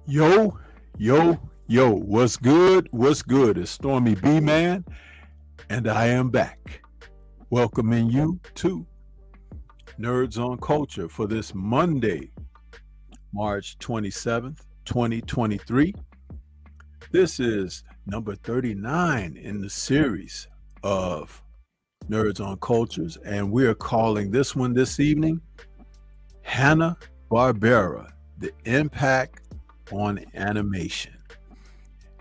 Yo, yo, what's good? What's good? It's Stormy B Man, and I am back, welcoming you to Nerds on Culture for this Monday, March 27th, 2023. This is number 39 in the series of Nerds on Cultures, and we're calling this one this evening Hanna Barbera, the impact on animation.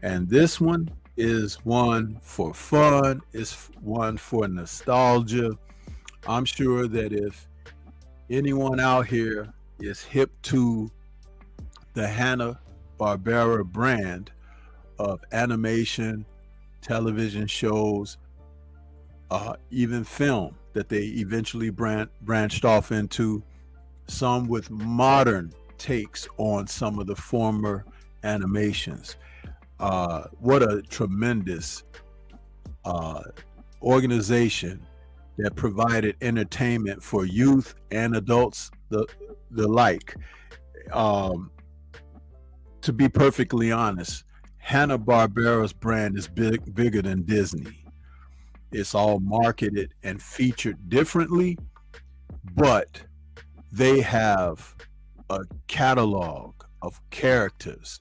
And this one is one for fun, it's one for nostalgia. I'm sure that if anyone out here is hip to the Hanna-Barbera brand of animation, television shows, even film that they eventually branched off into, some with modern takes on some of the former animations. What a tremendous uh, organization that provided entertainment for youth and adults the like. Um, to be perfectly honest, Hanna-Barbera's brand is bigger than Disney. It's all marketed and featured differently, but they have a catalog of characters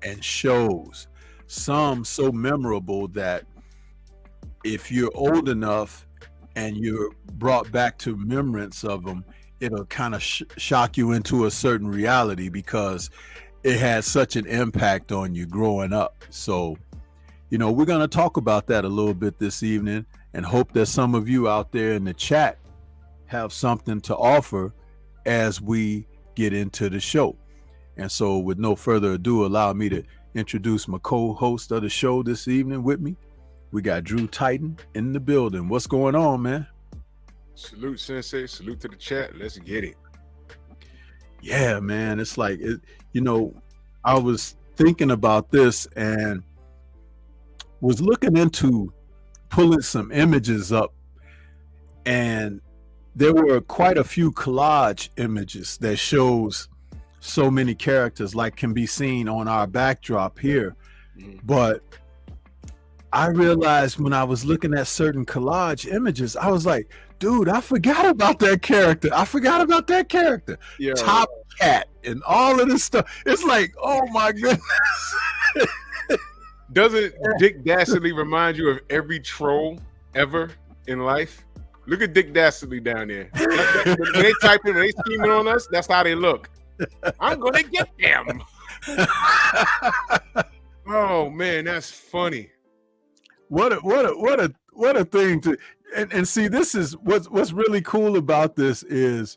and shows, some so memorable that if you're old enough and you're brought back to remembrance of them, it'll kind of shock you into a certain reality because it had such an impact on you growing up. So, we're going to talk about that a little bit this evening and hope that some of you out there in the chat have something to offer as we get into the show. And so, with no further ado, allow me to introduce my co-host of the show this evening with me. We got Drew Titan in the building. What's going on, man? Salute, Sensei. Salute to the chat. Let's get it. Yeah, man. It's like, I was thinking about this and was looking into pulling some images up, and there were quite a few collage images that shows so many characters like can be seen on our backdrop here. But I realized when I was looking at certain collage images, I was like, dude, I forgot about that character. Yeah. Top Cat and all of this stuff. It's like, oh my goodness. Doesn't Dick Dastardly remind you of every troll ever in life? Look at Dick Dastardly down there. When they type in, when they scheming on us, that's how they look. I'm gonna get them. Oh man, that's funny. What a thing to and see. This is what's really cool about this is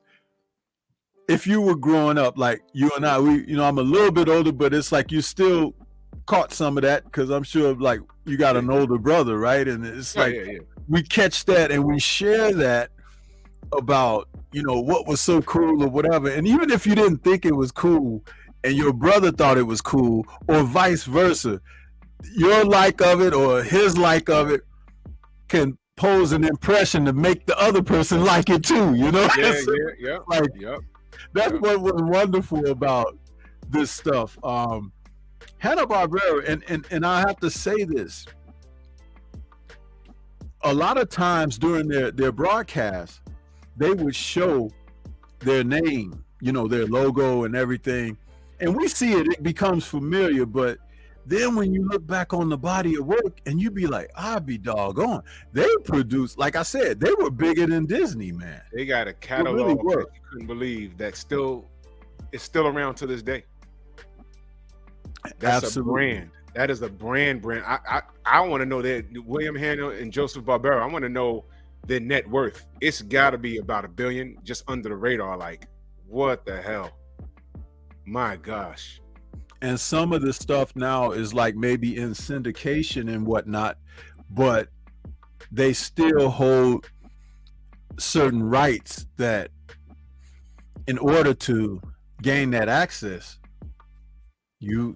if you were growing up like you and I, I'm a little bit older, but it's like you still caught some of that because I'm sure like you got an older brother, right? And it's like we catch that and we share that about what was so cool or whatever. And even if you didn't think it was cool and your brother thought it was cool, or vice versa, your like of it or his like of it can pose an impression to make the other person like it too. That's what was wonderful about this stuff. Hanna-Barbera, and I have to say this, a lot of times during their broadcasts, they would show their name, their logo and everything. And we see it becomes familiar, but then when you look back on the body of work and you be like, I'd be doggone. They produced, like I said, they were bigger than Disney, man. They got a catalog that you couldn't believe that is still around to this day. That's Absolutely. A brand. That is a brand. I want to know that William Hanna and Joseph Barbera, I want to know their net worth. It's got to be about $1 billion just under the radar. Like, what the hell? My gosh. And some of the stuff now is like maybe in syndication and whatnot, but they still hold certain rights that in order to gain that access, you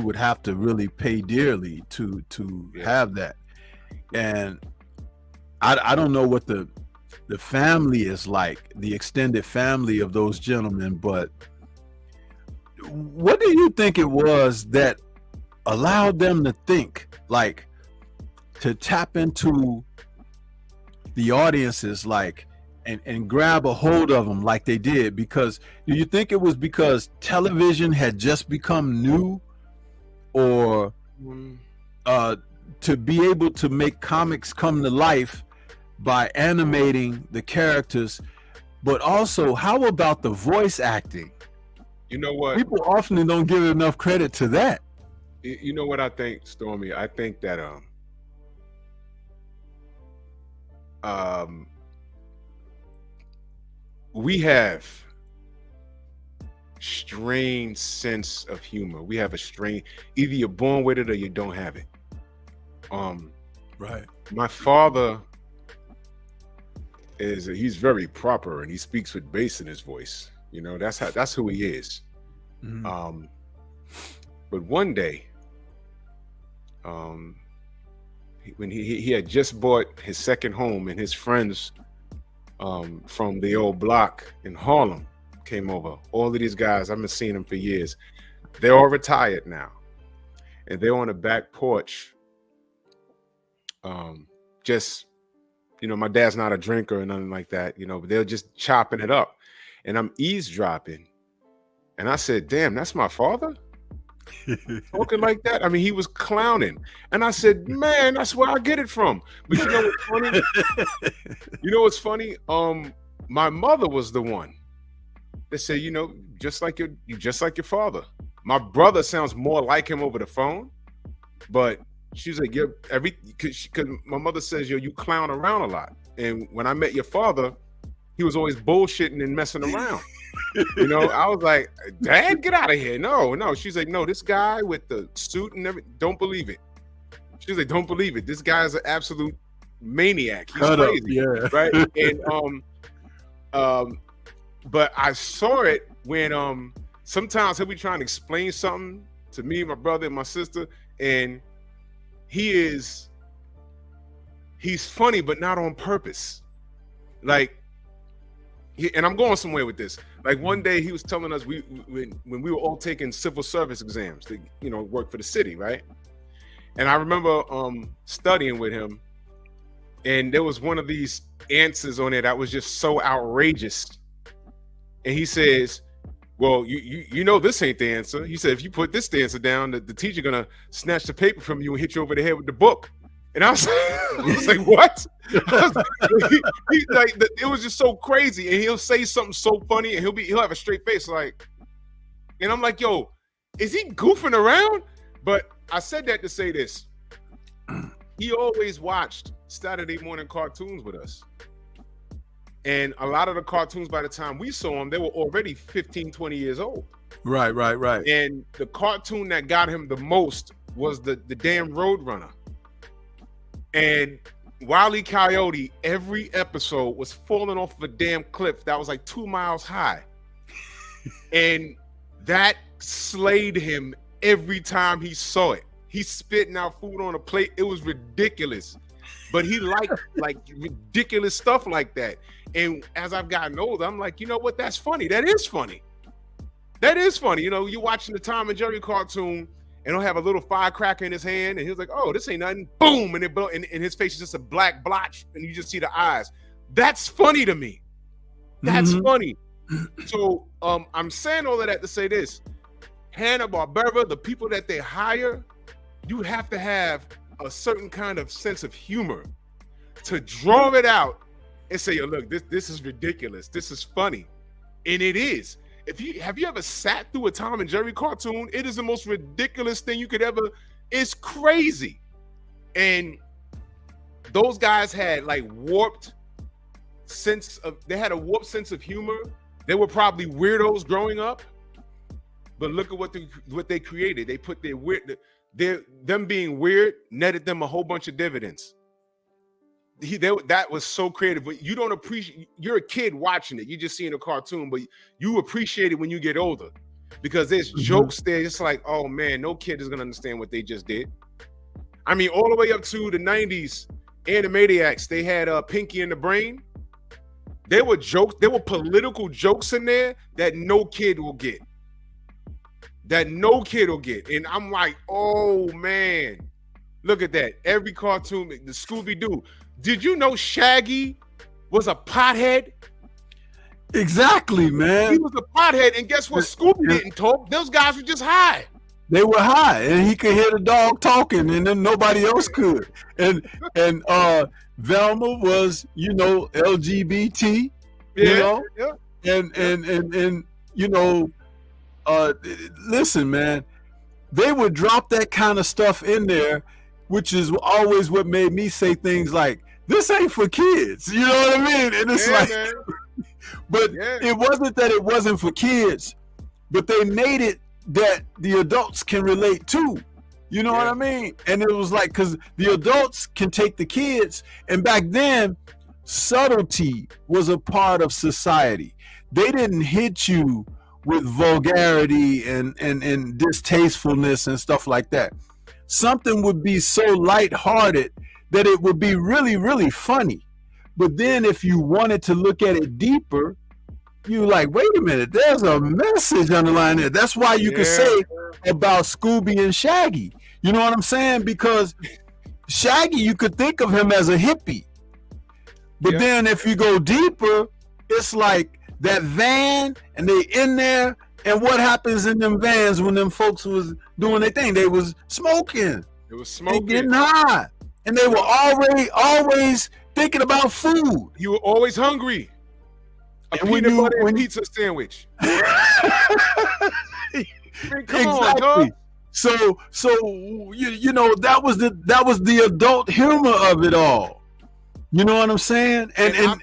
would have to really pay dearly to have that. And I don't know what the family is like, the extended family of those gentlemen, but what do you think it was that allowed them to think, like, to tap into the audiences, like, and grab a hold of them like they did? Because do you think it was because television had just become new, or to be able to make comics come to life by animating the characters? But also, how about the voice acting? You know what? People often don't give enough credit to that. You know what I think, Stormy? I think that we have strange sense of humor. We have a strange, either you're born with it or you don't have it. Right. My father he's very proper and he speaks with bass in his voice. You know, that's who he is. Mhm. But one day, when he had just bought his second home, and his friends from the old block in Harlem came over. All of these guys, I've been seeing them for years. They're all retired now, and they're on the back porch. Just, you know, my dad's not a drinker or nothing like that, you know, but they're just chopping it up, and I'm eavesdropping, and I said, "Damn, that's my father talking like that." I mean, he was clowning, and I said, "Man, that's where I get it from." But you know what's funny? You know what's funny? My mother was the one that said, "You know, just like your father." My brother sounds more like him over the phone, but she's like, "You're because my mother says, you clown around a lot, and when I met your father, he was always bullshitting and messing around." You know, I was like, "Dad, get out of here!" No. She's like, "No, this guy with the suit and everything, don't believe it." She's like, "Don't believe it. This guy's an absolute maniac. He's crazy." Yeah. Right? And but I saw it when sometimes he'll be trying to explain something to me, my brother, and my sister, and he's funny, but not on purpose. Like, and I'm going somewhere with this. Like, one day he was telling us when we were all taking civil service exams to, you know, work for the city, right? And I remember studying with him, and there was one of these answers on it that was just so outrageous. And he says, "Well, you know this ain't the answer." He said, "If you put this answer down, the teacher gonna snatch the paper from you and hit you over the head with the book." And I was like, "What?" It was just so crazy. And he'll say something so funny, and he'll have a straight face, like, and I'm like, "Yo, is he goofing around?" But I said that to say this: he always watched Saturday morning cartoons with us. And a lot of the cartoons, by the time we saw them, they were already 15, 20 years old. Right. And the cartoon that got him the most was the damn Roadrunner. And Wile E. Coyote, every episode was falling off of a damn cliff that was like 2 miles high. And that slayed him every time he saw it. He's spitting out food on a plate. It was ridiculous. But he liked like ridiculous stuff like that. And as I've gotten older, I'm like, you know what? That's funny. That is funny. You know, you're watching the Tom and Jerry cartoon, and he'll have a little firecracker in his hand, and he's like, "Oh, this ain't nothing." Boom, and and his face is just a black blotch, and you just see the eyes. That's funny to me. That's funny. So I'm saying all of that to say this: Hanna-Barbera, the people that they hire, you have to have a certain kind of sense of humor to draw it out and say, "Yo, look, this is ridiculous. This is funny," and it is. Have you ever sat through a Tom and Jerry cartoon? It is the most ridiculous thing you could ever. It's crazy, and those guys had like warped sense of. They had a warped sense of humor. They were probably weirdos growing up, but look at what they created. They put their weird. Them being weird netted them a whole bunch of dividends. That was so creative, but you don't appreciate. You're a kid watching it. You're just seeing a cartoon, but you appreciate it when you get older because there's jokes there. It's like, oh man, no kid is gonna understand what they just did. I mean, all the way up to the '90s, Animaniacs. They had Pinky and the Brain. There were jokes. There were political jokes in there that no kid will get. that no kid will get. And I'm like, oh man, look at that. Every cartoon, the Scooby-Doo. Did you know Shaggy was a pothead? Exactly, man. He was a pothead, and guess what? Scooby didn't talk. Those guys were just high. They were high, and he could hear the dog talking, and then nobody else could. And Velma was, LGBT, and listen, man, they would drop that kind of stuff in there, which is always what made me say things like, "This ain't for kids," you know what I mean? And it's but it wasn't that it wasn't for kids, but they made it that the adults can relate to, you know what I mean? And it was like, because the adults can take the kids, and back then subtlety was a part of society. They didn't hit you with vulgarity and distastefulness and stuff like that. Something would be so lighthearted that it would be really, really funny. But then if you wanted to look at it deeper, you like, wait a minute, there's a message underlying it. That's why you could say about Scooby and Shaggy. You know what I'm saying? Because Shaggy, you could think of him as a hippie. But then if you go deeper, it's like that van, and they in there, and what happens in them vans when them folks was doing their thing? They was smoking. It was smoking. Getting high. And they were always thinking about food. You were always hungry. A peanut butter and pizza sandwich. Come on, dog. So that was the adult humor of it all. You know what I'm saying? And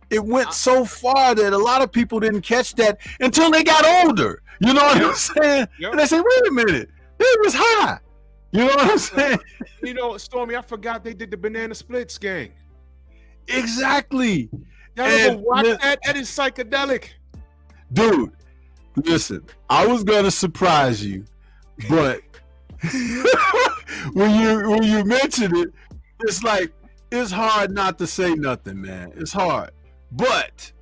it went so far that a lot of people didn't catch that until they got older. You know what I'm saying? And they say, wait a minute, they was high. You know what I'm saying? Stormy, I forgot they did the Banana Splits gang. Exactly. Y'all ever watch that? That is psychedelic. Dude, listen, I was gonna surprise you, but when you mention it, it's like, it's hard not to say nothing, man. It's hard. But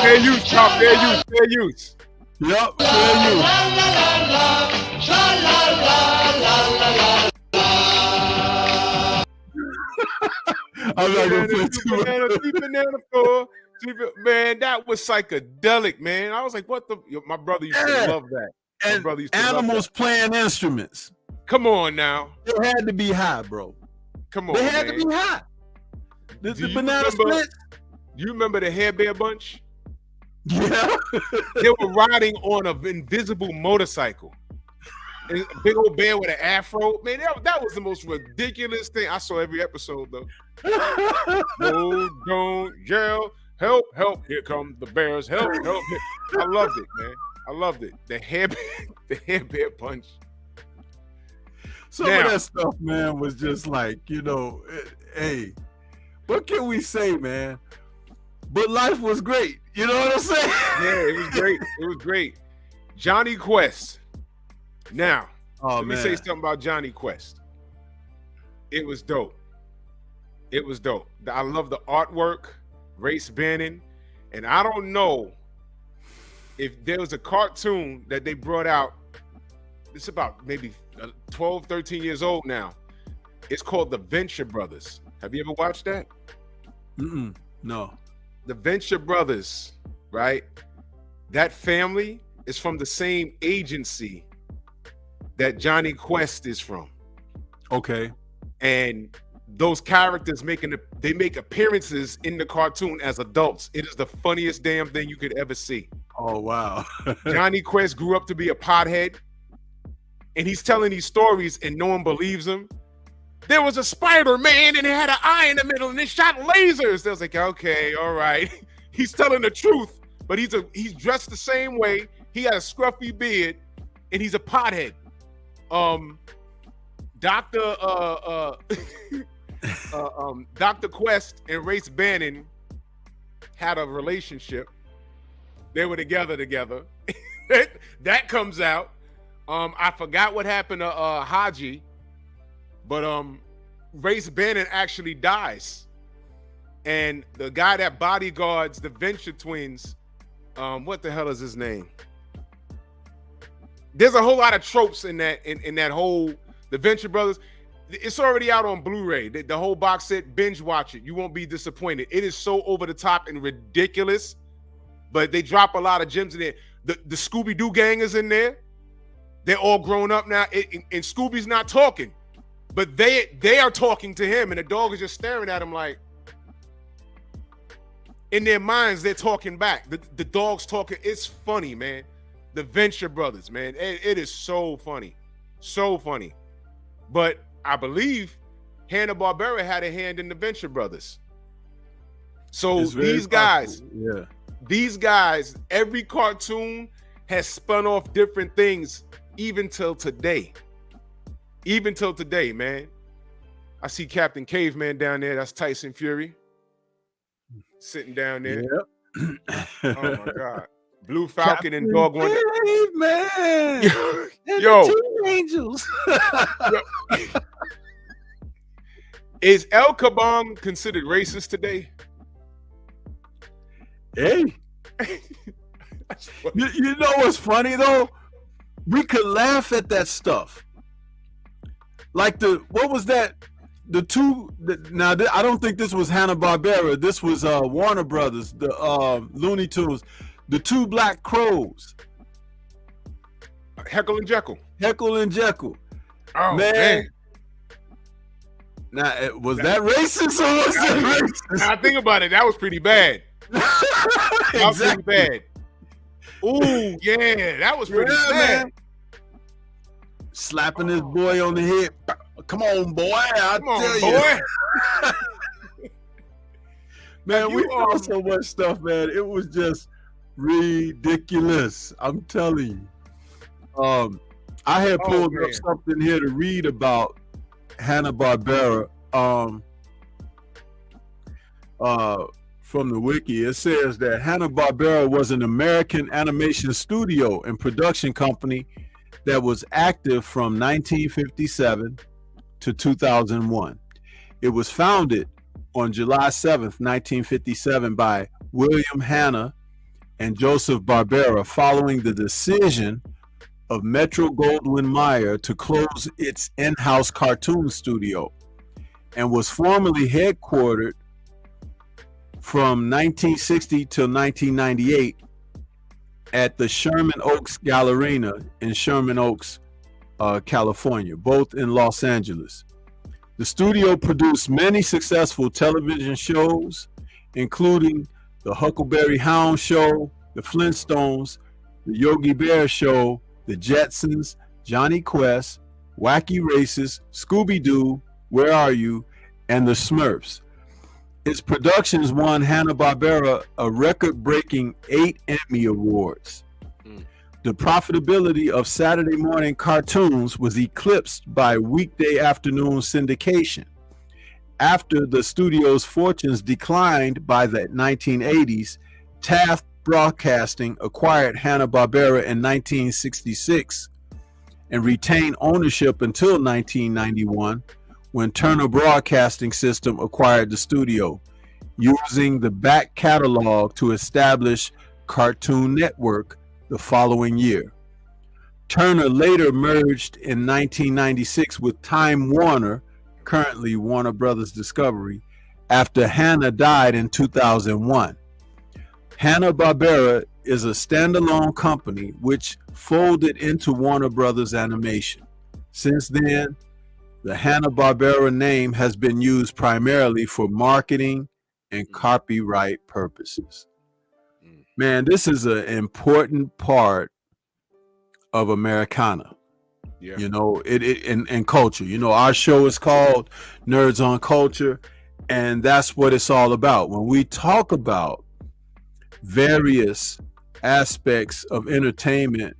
fair use, Chop, fair use. Yep, fair use. I'm not gonna play too much. Man, that was psychedelic, man. I was like, what the? My brother used to love that. And animals playing instruments. Come on now. They had to be high, bro. Come on, They had to be high. The Banana Splits. You remember the Hair Bear Bunch? Yeah. They were riding on an invisible motorcycle. And a big old bear with an afro. Man, that was the most ridiculous thing. I saw every episode, though. No, don't yell. Help, here come the bears. Help. I loved it, man. I loved it. The Hair Bear Bunch. Some of that stuff, man, was just like, hey, what can we say, man? But life was great. You know what I'm saying? Yeah, it was great. It was great. Johnny Quest. Now, let me say something about Johnny Quest. It was dope. I love the artwork, Race Bannon, and I don't know if there was a cartoon that they brought out. It's about maybe 12, 13 years old now. It's called The Venture Brothers. Have you ever watched that? No. The Venture Brothers, right? That family is from the same agency that Johnny Quest is from. Okay. And those characters make appearances in the cartoon as adults. It is the funniest damn thing you could ever see. Oh, wow. Johnny Quest grew up to be a pothead, and he's telling these stories and no one believes him. There was a spider, man, and it had an eye in the middle, and it shot lasers. They was like, okay, all right. He's telling the truth, but he's dressed the same way. He had a scruffy beard, and he's a pothead. Dr. Quest and Race Bannon had a relationship. They were together. That comes out. I forgot what happened to Haji, but Race Bannon actually dies, and the guy that bodyguards the Venture twins, what the hell is his name? There's a whole lot of tropes in that whole the Venture brothers. It's already out on Blu-ray. The whole box set, binge watch it. You won't be disappointed. It is so over the top and ridiculous, but they drop a lot of gems in there. The Scooby-Doo gang is in there. They're all grown up now, and Scooby's not talking, but they are talking to him, and the dog is just staring at him like, in their minds, they're talking back. The dog's talking. It's funny, man. The Venture brothers, man. It is so funny. So funny. But I believe Hanna-Barbera had a hand in the Venture brothers. So these guys, every cartoon has spun off different things even till today. Even till today, man. I see Captain Caveman down there. That's Tyson Fury. Sitting down there. Yep. Oh my God. Blue Falcon and Dog Wonder. Man. Yo. The Teen Angels. Is El Kabong considered racist today? Hey. You know what's funny though? We could laugh at that stuff. Like what was that? I don't think this was Hanna-Barbera. This was Warner Brothers, the Looney Tunes, the two black crows. Heckle and Jekyll. Heckle and Jekyll. Oh, man. Now, was that racist or was it racist? Now, think about it. That was pretty bad. That was pretty bad. Ooh, yeah. That was pretty bad. Man. Slapping his boy on the head. Come on, boy. I'll tell you. Man, we saw so much stuff, man. It was just ridiculous. I'm telling you. I had pulled up something here to read about Hanna-Barbera from the wiki. It says that Hanna-Barbera was an American animation studio and production company that was active from 1957 to 2001. It was founded on July 7th, 1957 by William Hanna and Joseph Barbera following the decision of Metro-Goldwyn-Mayer to close its in-house cartoon studio, and was formerly headquartered from 1960 till 1998 at the Sherman Oaks Galleria in Sherman Oaks, California, both in Los Angeles. The studio produced many successful television shows, including the Huckleberry Hound Show, the Flintstones, the Yogi Bear Show, the Jetsons, Johnny Quest, Wacky Races, Scooby-Doo, Where Are You, and the Smurfs. Its productions won Hanna-Barbera a record-breaking 8 Emmy Awards. The profitability of Saturday morning cartoons was eclipsed by weekday afternoon syndication. After the studio's fortunes declined by the 1980s, Taft Broadcasting acquired Hanna-Barbera in 1966 and retained ownership until 1991, when Turner Broadcasting System acquired the studio, using the back catalog to establish Cartoon Network the following year. Turner later merged in 1996 with Time Warner, currently Warner Brothers Discovery, after Hanna died in 2001. Hanna-Barbera is a standalone company which folded into Warner Brothers Animation. Since then, the Hanna-Barbera name has been used primarily for marketing and copyright purposes. Man, this is an important part of Americana. Yeah. You know, and culture. You know, our show is called Nerds on Culture, and that's what it's all about. When we talk about various aspects of entertainment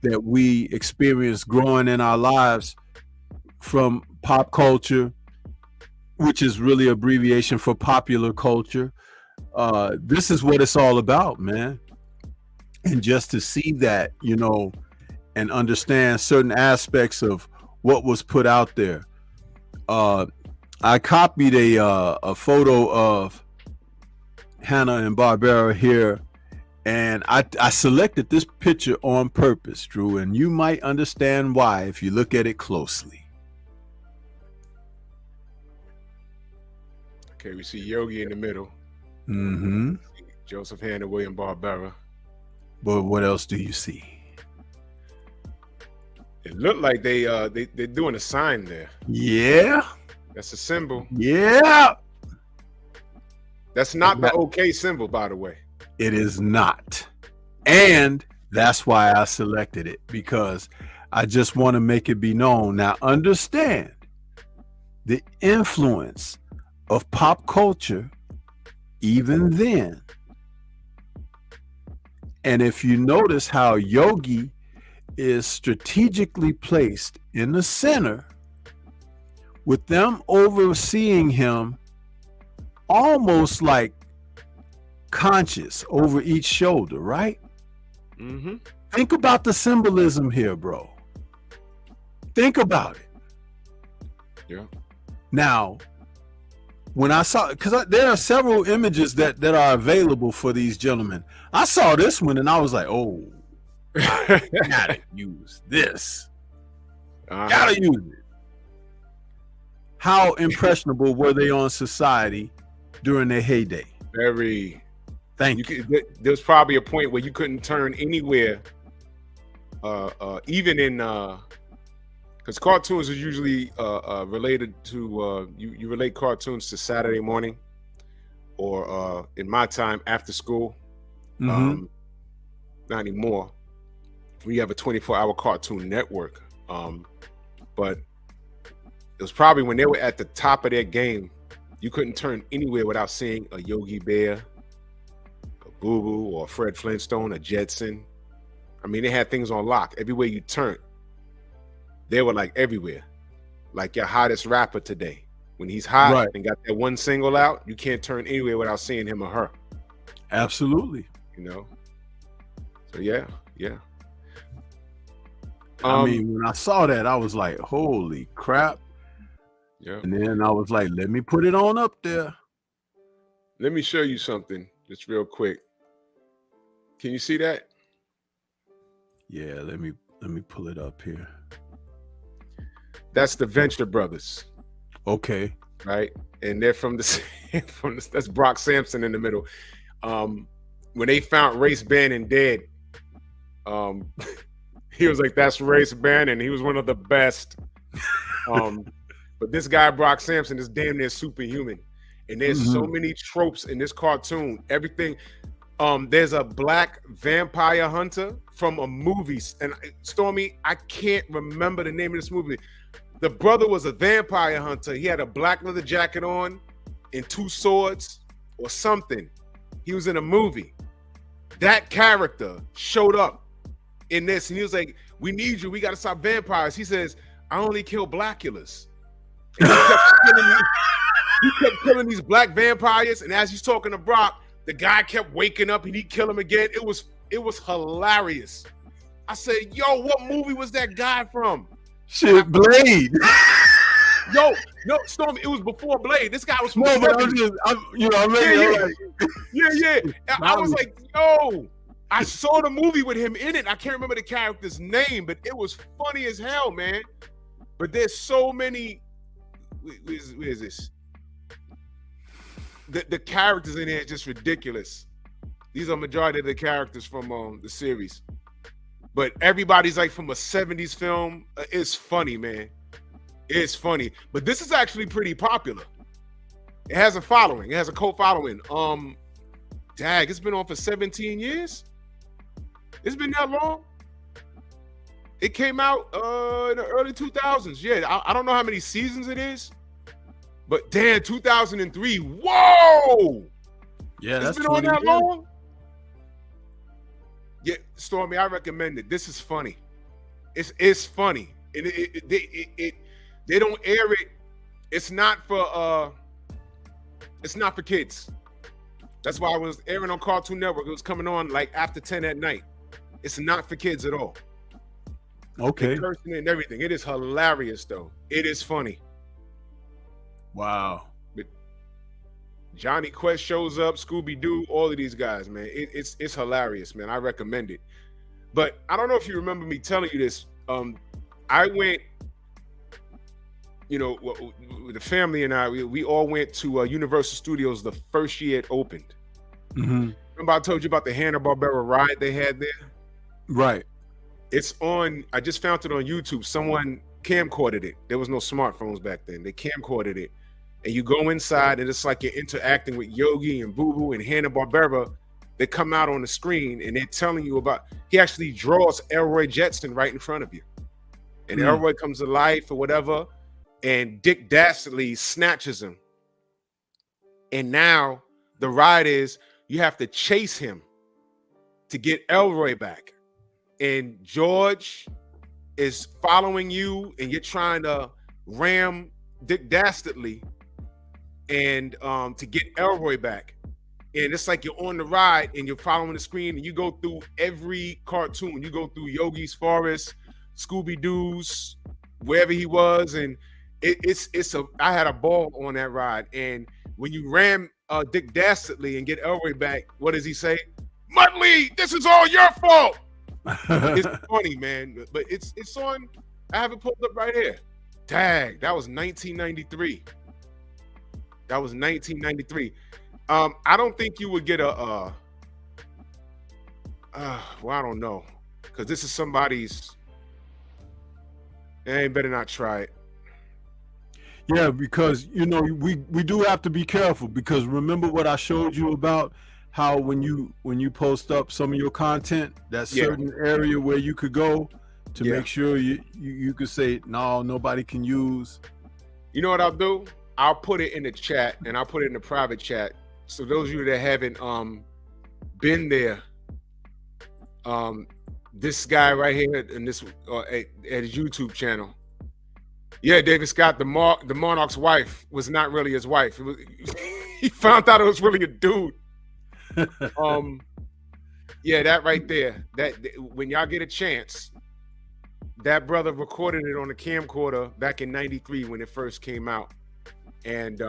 that we experience growing in our lives, from pop culture, which is really abbreviation for popular culture, this is what it's all about, man. And just to see that, you know, and understand certain aspects of what was put out there, I copied a photo of Hannah and Barbera here, and I selected this picture on purpose, Drew, and you might understand why if you look at it closely. Okay, we see Yogi in the middle. Mm-hmm. Joseph Hannah, William Barbera. But what else do you see? It looked like they're doing a sign there. Yeah. That's a symbol. Yeah. That's not the OK symbol, by the way. It is not. And that's why I selected it, because I just want to make it be known. Now, understand the influence of pop culture even then. And if you notice how Yogi is strategically placed in the center, with them overseeing him almost like conscious over each shoulder, right? Mm-hmm. Think about the symbolism here, bro. Think about it. Yeah. Now, when I saw, because there are several images that are available for these gentlemen. I saw this one and I was like, oh, I gotta use this. Gotta use it. How impressionable were they on society during their heyday? Very. Thank you. There was probably a point where you couldn't turn anywhere, even in, because cartoons are usually related to, you relate cartoons to Saturday morning, or in my time, after school. Mm-hmm. Not anymore. We have a 24-hour Cartoon Network. But it was probably when they were at the top of their game, you couldn't turn anywhere without seeing a Yogi Bear, a Boo Boo, or a Fred Flintstone, a Jetson. I mean, they had things on lock. Everywhere you turned, they were like everywhere. Like your hottest rapper today. When he's hot and got that one single out, you can't turn anywhere without seeing him or her. Absolutely. You know? So yeah. I mean, when I saw that, I was like, holy crap. Yeah. And then I was like, let me put it on up there. Let me show you something just real quick. Can you see that? Yeah, let me pull it up here. That's the Venture Brothers. Okay. Right? And they're from that's Brock Sampson in the middle. When they found Race Bannon dead, he was like, that's Race Bannon. He was one of the best. But this guy, Brock Sampson, is damn near superhuman. And there's so many tropes in this cartoon. Everything. There's a black vampire hunter from a movie. And Stormy, I can't remember the name of this movie. The brother was a vampire hunter. He had a black leather jacket on and 2 swords or something. He was in a movie. That character showed up in this, and he was like, we need you. We got to stop vampires. He says, I only kill Blackulas. And he kept killing these black vampires, and as he's talking to Brock, the guy kept waking up and he'd kill him again. It was hilarious. I said, yo, what movie was that guy from? Shit, Blade. Yo, no, Stormy, it was before Blade. This guy was from no, but yeah. I was like, yo, I saw the movie with him in it. I can't remember the character's name, but it was funny as hell, man. But there's so many. Where is this? The characters in here are just ridiculous. These are majority of the characters from the series. But everybody's like from a 70s film. It's funny, man. It's funny. But this is actually pretty popular. It has a following. It has a cult following. Dag, it's been on for 17 years. It's been that long. It came out in the early 2000s. Yeah, I don't know how many seasons it is. But damn, 2003. Whoa! Yeah, it's that's been on that long. Yeah, Stormy, I recommend it. This is funny. It's funny. They don't air it. It's not for kids. That's why I was airing on Cartoon Network. It was coming on like after 10 at night. It's not for kids at all. Okay. And cursing and everything. It is hilarious though. It is funny. Wow. But Johnny Quest shows up, Scooby Doo, all of these guys, man. It's hilarious, man. I recommend it. But I don't know if you remember me telling you this. I went, with the family and I, we all went to Universal Studios the first year it opened. Mm-hmm. Remember I told you about the Hanna-Barbera ride they had there? Right. It's on, I just found it on YouTube. Someone camcorded it. There was no smartphones back then. They camcorded it. And you go inside and it's like you're interacting with Yogi and Boo Boo and Hanna-Barbera. They come out on the screen and they're telling you about, he actually draws Elroy Jetson right in front of you. And Elroy comes to life or whatever. And Dick Dastardly snatches him. And now the ride is you have to chase him to get Elroy back. And George is following you and you're trying to ram Dick Dastardly and to get Elroy back. And it's like you're on the ride and you're following the screen and you go through every cartoon. You go through Yogi's Forest, Scooby-Doo's, wherever he was. And I had a ball on that ride. And when you ram Dick Dastardly and get Elroy back, what does he say? Muttley, this is all your fault. It's funny, man. But it's on, I have it pulled up right here. Tag, that was 1993. That was 1993. I don't think you would get well, I don't know. Because this is somebody's, better not try it. Yeah, because we do have to be careful, because remember what I showed you about how when you post up some of your content, that certain area where you could go to make sure you could say no, nobody can use. You know what I'll do? I'll put it in the chat and I'll put it in the private chat. So those of you that haven't been there, this guy right here in this at his YouTube channel. Yeah, David Scott, the Monarch's wife was not really his wife. He found out it was really a dude. Yeah, that right there. That when y'all get a chance, that brother recorded it on a camcorder back in '93 when it first came out, and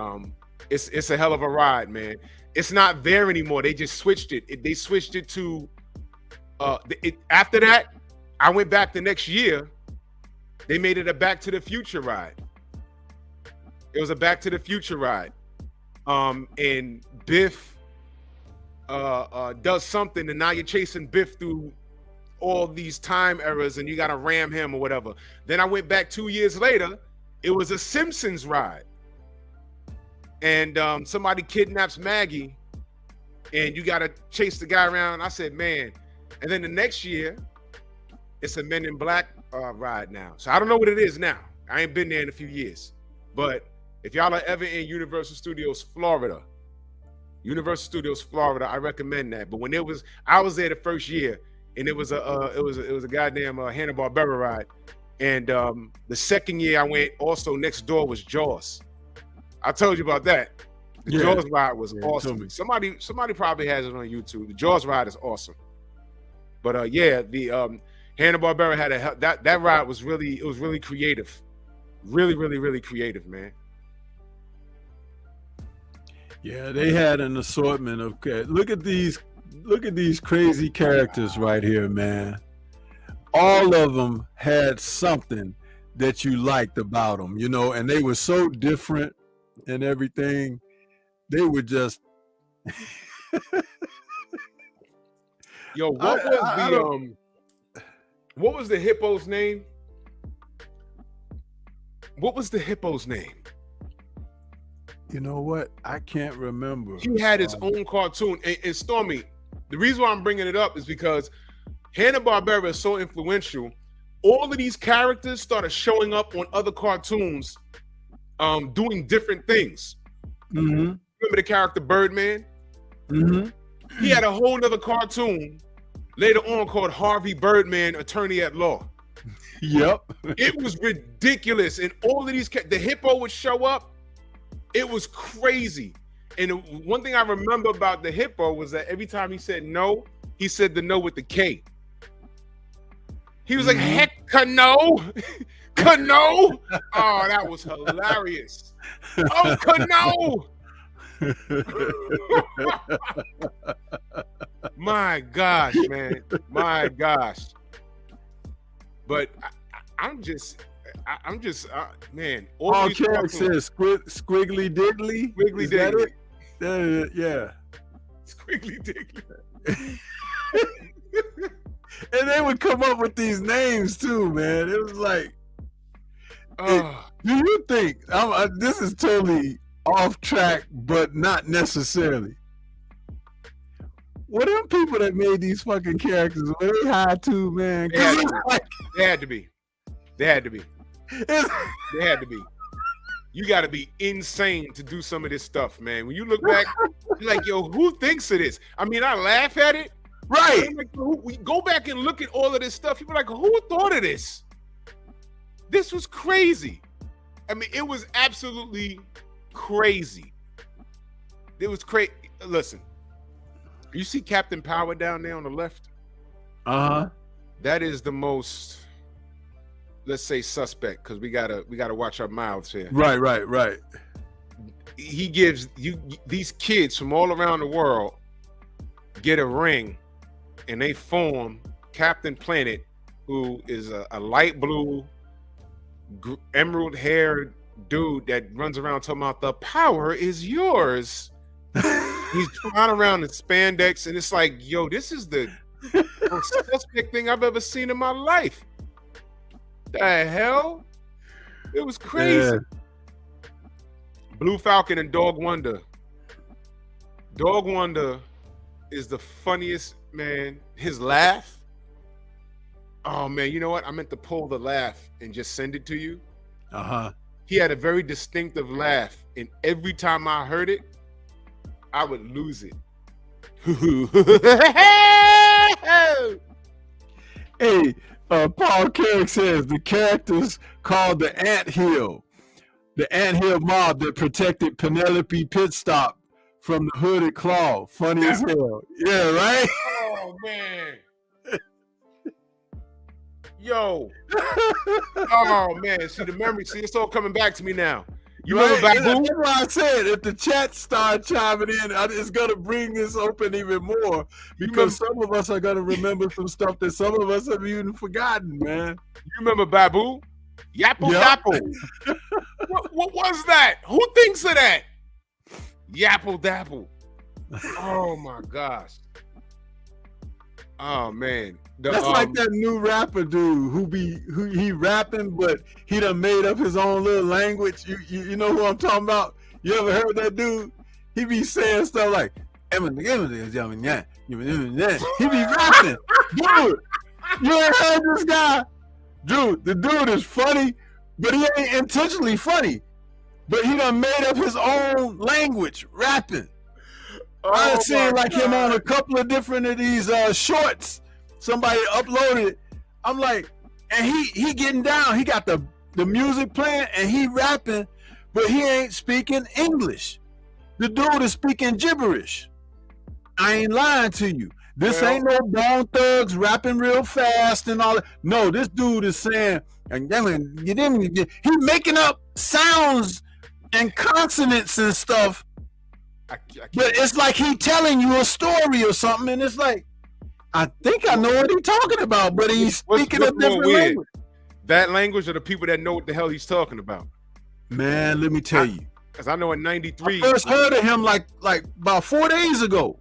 it's a hell of a ride, man. It's not there anymore. They just switched it. They switched it to after that. I went back the next year. They made it a Back to the Future ride. It was a Back to the Future ride. And Biff does something, and now you're chasing Biff through all these time eras, and you got to ram him or whatever. Then I went back 2 years later. It was a Simpsons ride. And somebody kidnaps Maggie, and you got to chase the guy around. I said, man. And then the next year, it's a Men in Black ride now. So I don't know what it is now. I ain't been there in a few years. But if y'all are ever in Universal Studios, Florida, I recommend that. But when I was there the first year, and it was a goddamn Hanna-Barbera ride. And the second year I went, also next door was Jaws. I told you about that. The Jaws ride was awesome. Somebody probably has it on YouTube. The Jaws ride is awesome. But the Hanna-Barbera had that ride was really creative. Really creative, man. Yeah, they had an assortment of look at these crazy characters right here, man. All of them had something that you liked about them, and they were so different and everything. They were just Yo, what was the hippo's name? What was the hippo's name? You know what? I can't remember. He had his own cartoon. And Stormy, the reason why I'm bringing it up is because Hanna-Barbera is so influential. All of these characters started showing up on other cartoons, doing different things. Mm-hmm. Remember the character Birdman? Mm-hmm. He had a whole nother cartoon later on called Harvey Birdman, Attorney at Law. Yep. It was ridiculous. And all of these, the hippo would show up. It was crazy. And one thing I remember about the hippo was that every time he said no, he said the no with the K. He was like, heck no. Uncle No. Oh, that was hilarious. Uncle No. My gosh, man. My gosh. But I'm just, man. Paul Carrick says squiggly diggly. Squiggly diggly. Yeah. Squiggly diggly. And they would come up with these names too, man. It was like, do you think this is totally off track, but not necessarily? What are people that made these fucking characters? Were they high too, man? They had to be. They had to be. You got to be insane to do some of this stuff, man. When you look back, you're like, yo, who thinks of this? I mean, I laugh at it. Right. Like, we go back and look at all of this stuff. People are like, who thought of this? This was crazy. I mean, it was absolutely crazy. It was crazy. Listen, you see Captain Power down there on the left? Uh-huh. That is the most, let's say, suspect, because we gotta watch our mouths here. Right. He gives you these kids from all around the world get a ring, and they form Captain Planet, who is a light blue, emerald-haired dude that runs around talking about the power is yours. He's flying around in spandex, and it's like, yo, this is the most suspect thing I've ever seen in my life. The hell? It was crazy. Yeah. Blue Falcon and Dog Wonder. Dog Wonder is the funniest, man. His laugh. Oh man, you know what? I meant to pull the laugh and just send it to you. Uh-huh. He had a very distinctive laugh, and every time I heard it, I would lose it. Hey, Paul Carrick says the characters called the Anthill mob that protected Penelope Pitstop from the Hooded Claw. Funny as hell. Yeah, right? Oh, man. Yo. Oh, man. See, the memory, it's all coming back to me now. You remember Babu? That's why I said if the chat start chiming in, it's going to bring this open even more, because some of us are going to remember some stuff that some of us have even forgotten, man. You remember Babu? Yapple Dapple. What was that? Who thinks of that? Yapple Dapple. Oh my gosh. Oh man. That's like that new rapper dude who he rapping, but he done made up his own little language. You know who I'm talking about? You ever heard that dude? He be saying stuff like, he be rapping. Dude, you ain't heard this guy? Dude, the dude is funny, but he ain't intentionally funny. But he done made up his own language, rapping. I seen like him on a couple of different of these shorts. Somebody uploaded it. I'm like, and he getting down. He got the music playing and he rapping, but he ain't speaking English. The dude is speaking gibberish. I ain't lying to you. This ain't no Bone Thugs rapping real fast and all that. No, this dude is saying, he making up sounds and consonants and stuff. But it's like he telling you a story or something, and it's like, I think I know what he's talking about, but he's speaking a different language. That language or the people that know what the hell he's talking about? Man, let me tell you. Because I know in 93. I first heard of him like about 4 days ago.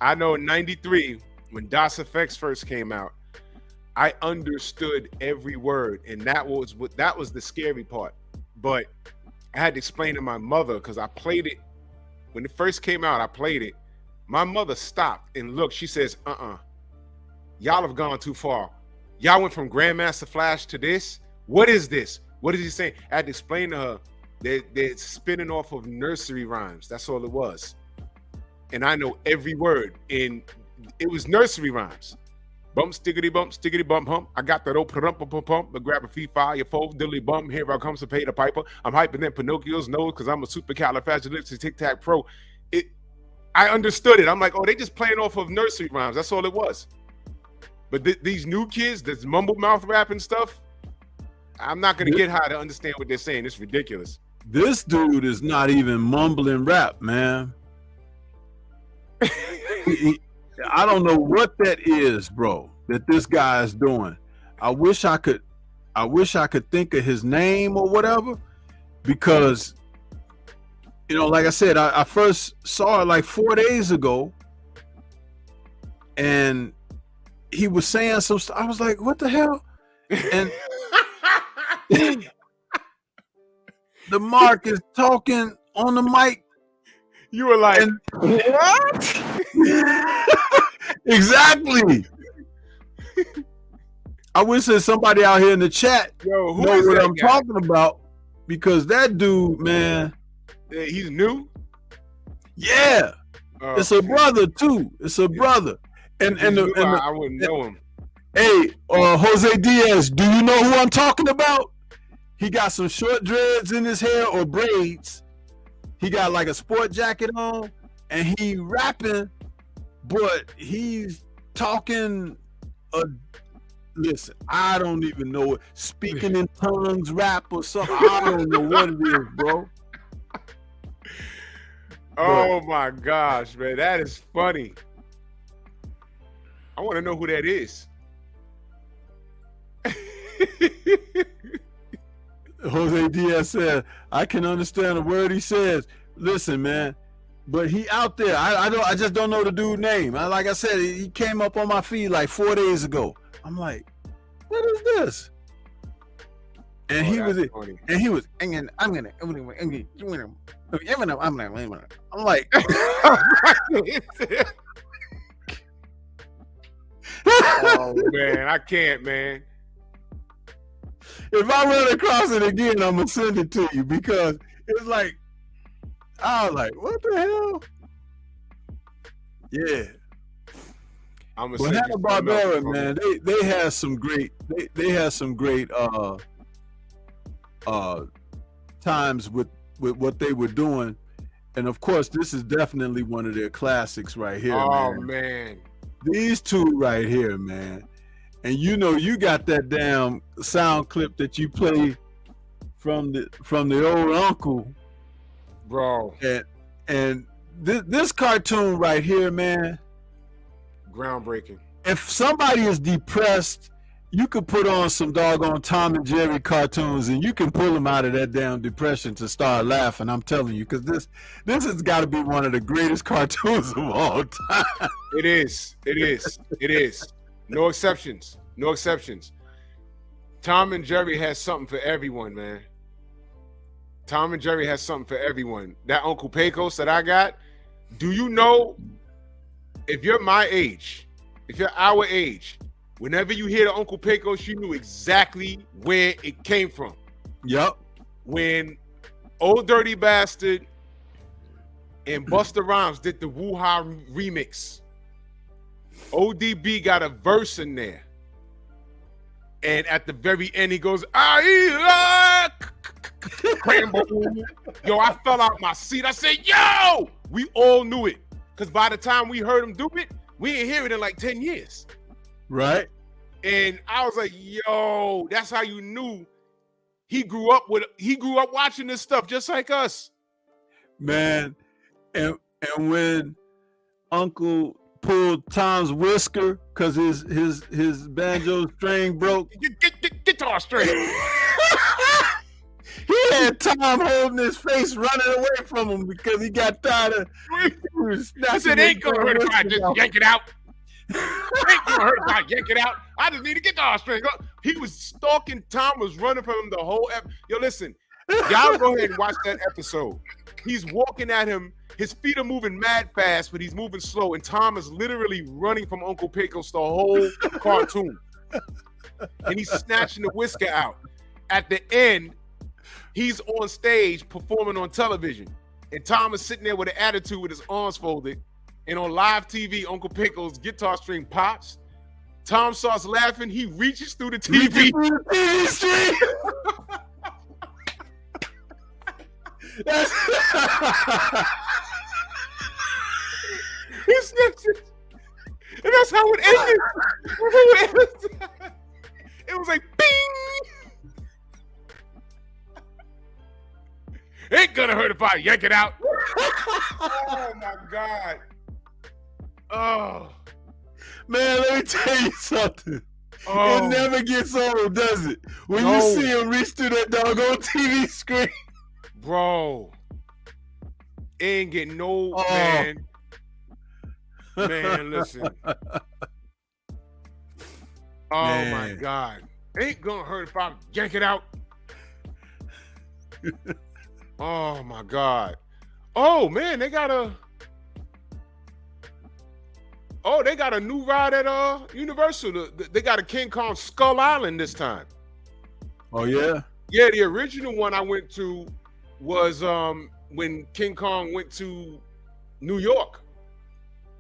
I know in 93, when DOS Effects first came out, I understood every word, and that was the scary part. But I had to explain to my mother, because I played it when it first came out. I played it. My mother stopped and looked. She says, y'all have gone too far. Y'all went from Grandmaster Flash to this. What is this? What is he saying? I had to explain to her that they're spinning off of nursery rhymes. That's all it was. And I know every word. And it was nursery rhymes. Bump, stickety, bump, hump. I got that old pump, but grab a fee, fire, your fold, dilly bump. Here I comes to pay the piper. I'm hyping in Pinocchio's nose because I'm a supercalifragilistic tic-tac pro. I understood it. I'm like, oh, they just playing off of nursery rhymes. That's all it was. But these new kids, this mumble mouth rap and stuff, I'm not gonna get high to understand what they're saying. It's ridiculous. This dude is not even mumbling rap, man. I don't know what that is, bro, that this guy is doing. I wish I could think of his name or whatever, because like I said, I first saw it like 4 days ago, and he was saying some stuff. I was like, what the hell? And the Mark is talking on the mic. You were like, what? Exactly. I wish there's somebody out here in the chat yo, who know is what that I'm guy? talking about, because that dude, man, He's new. yeah, it's a brother too. It's a brother, and I wouldn't know him. Hey, Jose Diaz, do you know who I'm talking about? He got some short dreads in his hair or braids. He got like a sport jacket on, and he rapping, but he's talking. Listen, I don't even know it. Speaking in tongues rap or something. I don't know what it is, bro. Oh my gosh, man, that is funny. I want to know who that is. Jose Diaz said, I can understand a word he says. Listen, man, but he out there. I just don't know the dude's name. Like I said, he came up on my feed like 4 days ago. I'm like, what is this? And he was funny. And he was, I'm like, oh man, I can't, man. If I run across it again, I'm gonna send it to you, because it's like, I was like, what the hell? Yeah. But Hanna Barbera, man, they had some great times with what they were doing, and of course, this is definitely one of their classics right here. Oh man. These two right here, man. And you got that damn sound clip that you play from the old uncle, bro. And this cartoon right here, man, groundbreaking. If somebody is depressed, you could put on some doggone Tom and Jerry cartoons, and you can pull them out of that damn depression to start laughing. I'm telling you, because this has got to be one of the greatest cartoons of all time. It is. No exceptions. No exceptions. Tom and Jerry has something for everyone, man. Tom and Jerry has something for everyone. That Uncle Pecos that I got, do you know, if you're my age, if you're our age, whenever you hear the Uncle Pecos, you knew exactly where it came from. Yep. When Old Dirty Bastard and Busta Rhymes did the Woo-Ha remix, ODB got a verse in there. And at the very end, he goes, yo, I fell out my seat. I said, yo, we all knew it. Because by the time we heard him do it, we didn't hear it in like 10 years. Right. And I was like, yo, that's how you knew he grew up watching this stuff just like us. Man, and when Uncle pulled Tom's whisker because his banjo string broke. Guitar string. He had Tom holding his face, running away from him because he got tired of. He said, "Ain't gonna hurt if I just yank it out. Ain't gonna hurt if I yank it out. I just need a guitar string." He was stalking Tom, was running from him the whole. Yo, listen, y'all go ahead and watch that episode. He's walking at him. His feet are moving mad fast, but he's moving slow. And Tom is literally running from Uncle Pecos the whole cartoon. And he's snatching the whisker out. At the end, he's on stage performing on television. And Tom is sitting there with an attitude with his arms folded. And on live TV, Uncle Pecos' guitar string pops. Tom starts laughing. He reaches through the TV. And that's how it ended. It was like, bing. Ain't gonna hurt if I yank it out. Oh my God. Oh. Man, let me tell you something. Oh. It never gets old, does it? When you see him reach through that doggone TV screen. Bro. It ain't getting no, man. Man, listen. Oh Man. my God. Ain't gonna hurt if I yank it out. Oh my God. Oh man, they got a new ride at Universal. They got a King Kong Skull Island this time. Oh yeah? Yeah, the original one I went to was when King Kong went to New York.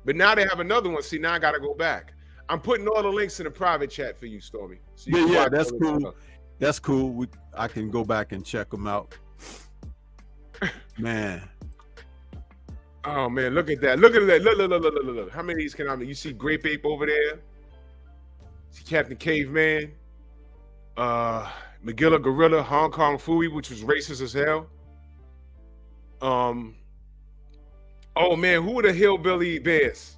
But now they have another one. See, now I gotta go back. I'm putting all the links in the private chat for you, Stormy. So you Yeah, that's cool. That's cool. I can go back and check them out. Man. Oh man, look at that. Look at that. Look. How many of these can I mean? You see Grape Ape over there? See Captain Caveman? Magilla Gorilla, Hong Kong Fooey, which was racist as hell. Oh man, who were the Hillbilly Bears?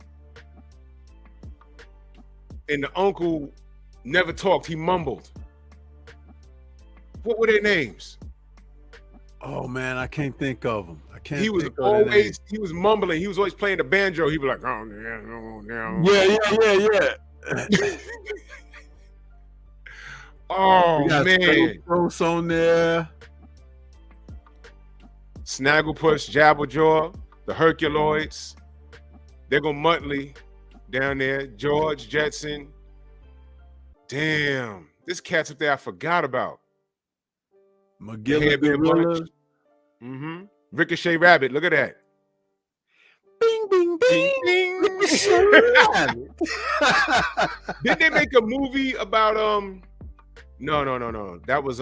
And the uncle never talked, he mumbled. What were their names? Oh man, I can't think of them. He was always mumbling. He was always playing the banjo. He'd be like, oh yeah. Yeah. Oh man. Close on there. Snagglepuss, Jabblejaw, the Herculoids, they're gonna Muttley down there, George Jetson. Damn, this cat's up there I forgot about. McGilla Gorilla. Mm-hmm. Ricochet Rabbit, look at that. Bing, bing, bing. Ding, ding. Didn't they make a movie about No. That was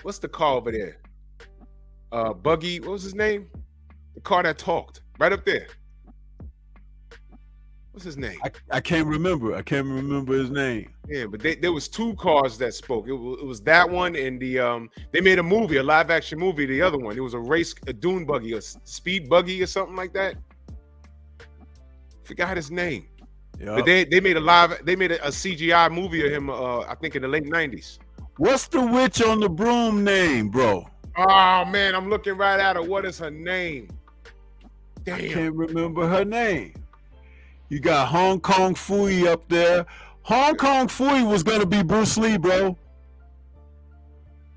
what's the car over there? Buggy, what was his name? The car that talked. Right up there. What's his name? I can't remember. I can't remember his name. Yeah, but there was two cars that spoke. It was that one and the they made a movie, a live action movie. The other one, it was a dune buggy, a speed buggy or something like that. Forgot his name. Yeah. But they made a CGI movie of him. I think in the late '90s. What's the witch on the broom name, bro? Oh man, I'm looking right at her. What is her name? Damn. I can't remember her name. You got Hong Kong Fooey up there. Hong Kong Fooey was gonna be Bruce Lee, bro.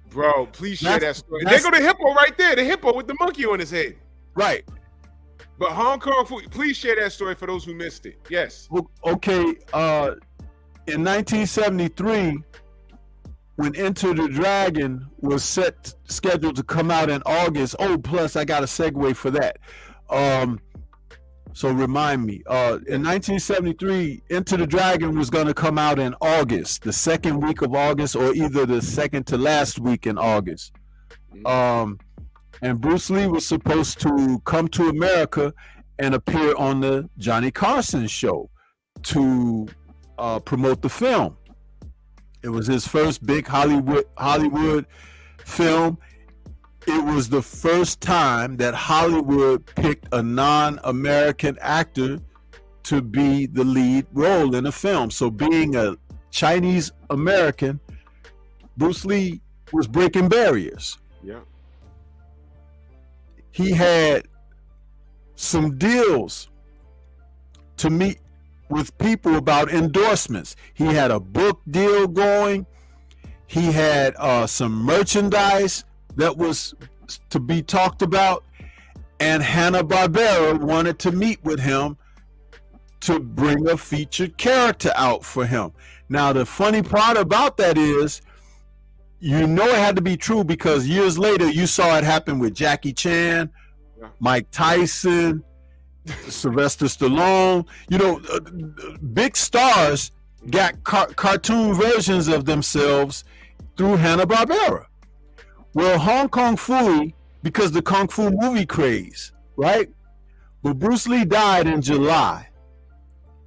Bro, please share that story. There go the hippo right there. The hippo with the monkey on his head. Right. But Hong Kong Fooey, please share that story for those who missed it. Yes. Okay. In 1973, when Enter the Dragon was scheduled to come out in August. Oh, plus I got a segue for that. So remind me, in 1973, Enter the Dragon was going to come out in August, the second week of August, or either the second to last week in August. And Bruce Lee was supposed to come to America and appear on the Johnny Carson show to promote the film. It was his first big Hollywood film. It was the first time that Hollywood picked a non-American actor to be the lead role in a film. So being a Chinese American, Bruce Lee was breaking barriers. Yeah. He had some deals to meet with people about endorsements. He had a book deal going. He had some merchandise that was to be talked about, and Hanna-Barbera wanted to meet with him to bring a featured character out for him. Now, the funny part about that is, you know it had to be true because years later you saw it happen with Jackie Chan, Mike Tyson, Sylvester Stallone. You know, big stars got cartoon versions of themselves through Hanna-Barbera. Well, Hong Kong Fooey, because the Kung Fu movie craze, right? But Bruce Lee died in July.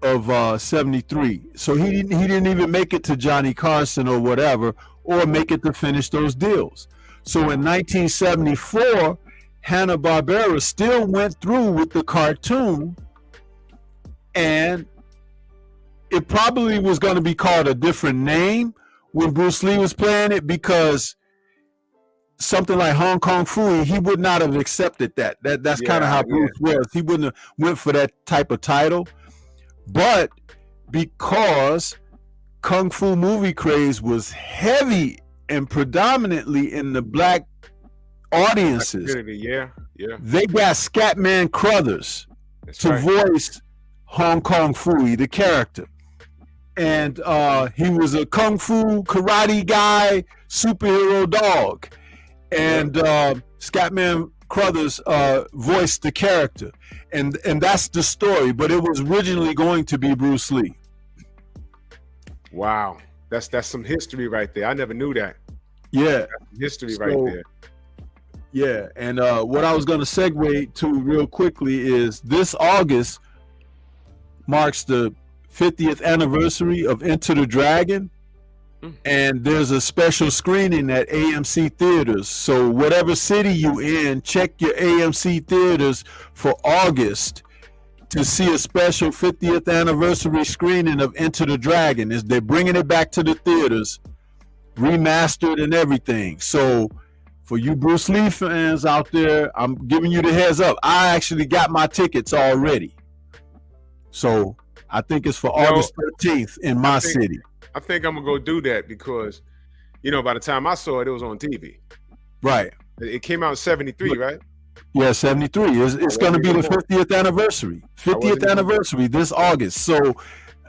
of 73. So he didn't even make it to Johnny Carson or whatever, or make it to finish those deals. So in 1974, Hanna-Barbera still went through with the cartoon, and it probably was going to be called a different name when Bruce Lee was playing it, because something like Hong Kong Phooey, he would not have accepted that. That's kind of how Bruce was. He wouldn't have went for that type of title. But because Kung Fu movie craze was heavy and predominantly in the black audiences, they got Scatman Crothers to voice Hong Kong Phooey, the character. And he was a Kung Fu karate guy, superhero dog. And Scatman Crothers voiced the character. And that's the story. But it was originally going to be Bruce Lee. Wow. That's some history right there. I never knew that. Yeah. History right there. Yeah. And what I was going to segue to real quickly is this August marks the 50th anniversary of Enter the Dragon. And there's a special screening at AMC theaters. So whatever city you in, check your AMC theaters for August to see a special 50th anniversary screening of Enter the Dragon. They're bringing it back to the theaters, remastered and everything. So for you Bruce Lee fans out there, I'm giving you the heads up. I actually got my tickets already. So I think it's for August 13th in my city. I think I'm gonna go do that because, by the time I saw it, it was on TV. Right. It came out in 73, right? Yeah, 73. It's going to be the 50th anniversary. 50th anniversary this August. So,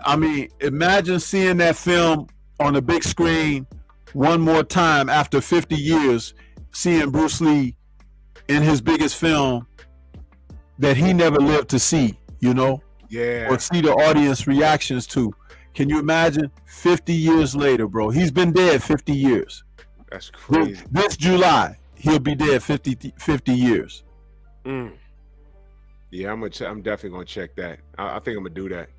I mean, imagine seeing that film on the big screen one more time after 50 years, seeing Bruce Lee in his biggest film that he never lived to see, Yeah. or see the audience reactions to. Can you imagine 50 years later, bro? He's been dead 50 years. That's crazy. This July, he'll be dead 50 years. Yeah, I'm definitely gonna check that. I think I'm gonna do that.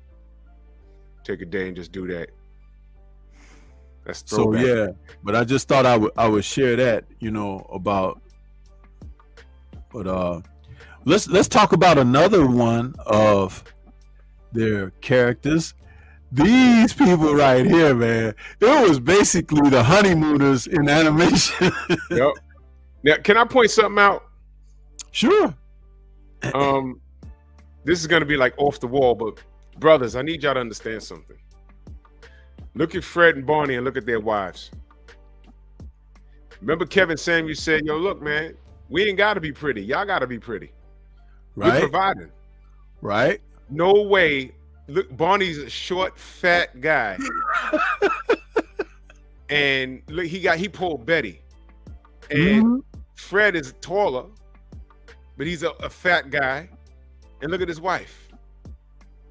Take a day and just do that. That's throwback. So yeah, but I just thought I would share that, about. But let's talk about another one of their characters. These people right here, man, it was basically the honeymooners in animation. Yep. Now, can I point something out? Sure. This is gonna be like off the wall, but brothers, I need y'all to understand something. Look at Fred and Barney and look at their wives. Remember Kevin Samuels said, "Yo, look, man, we ain't gotta be pretty. Y'all gotta be pretty. Right. We're providing." Right. No way. Look, Barney's a short, fat guy. And look, he pulled Betty. And Fred is taller, but he's a fat guy. And look at his wife.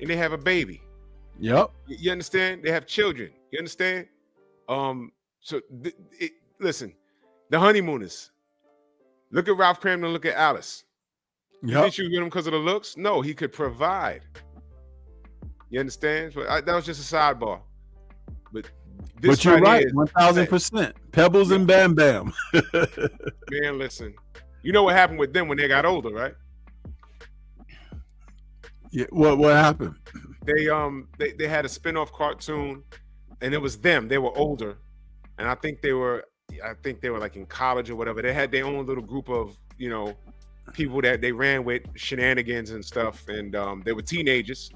And they have a baby. Yep. You understand? They have children. You understand? Listen, the honeymooners. Look at Ralph Cramden, look at Alice. You think she was with him because of the looks? No, he could provide. You understand? So that was just a sidebar. But you're right, 1,000%. Pebbles and Bam Bam. Man, listen. You know what happened with them when they got older, right? Yeah. What happened? They had a spin-off cartoon, and it was them. They were older, and I think they were like in college or whatever. They had their own little group of people that they ran with shenanigans and stuff, and they were teenagers.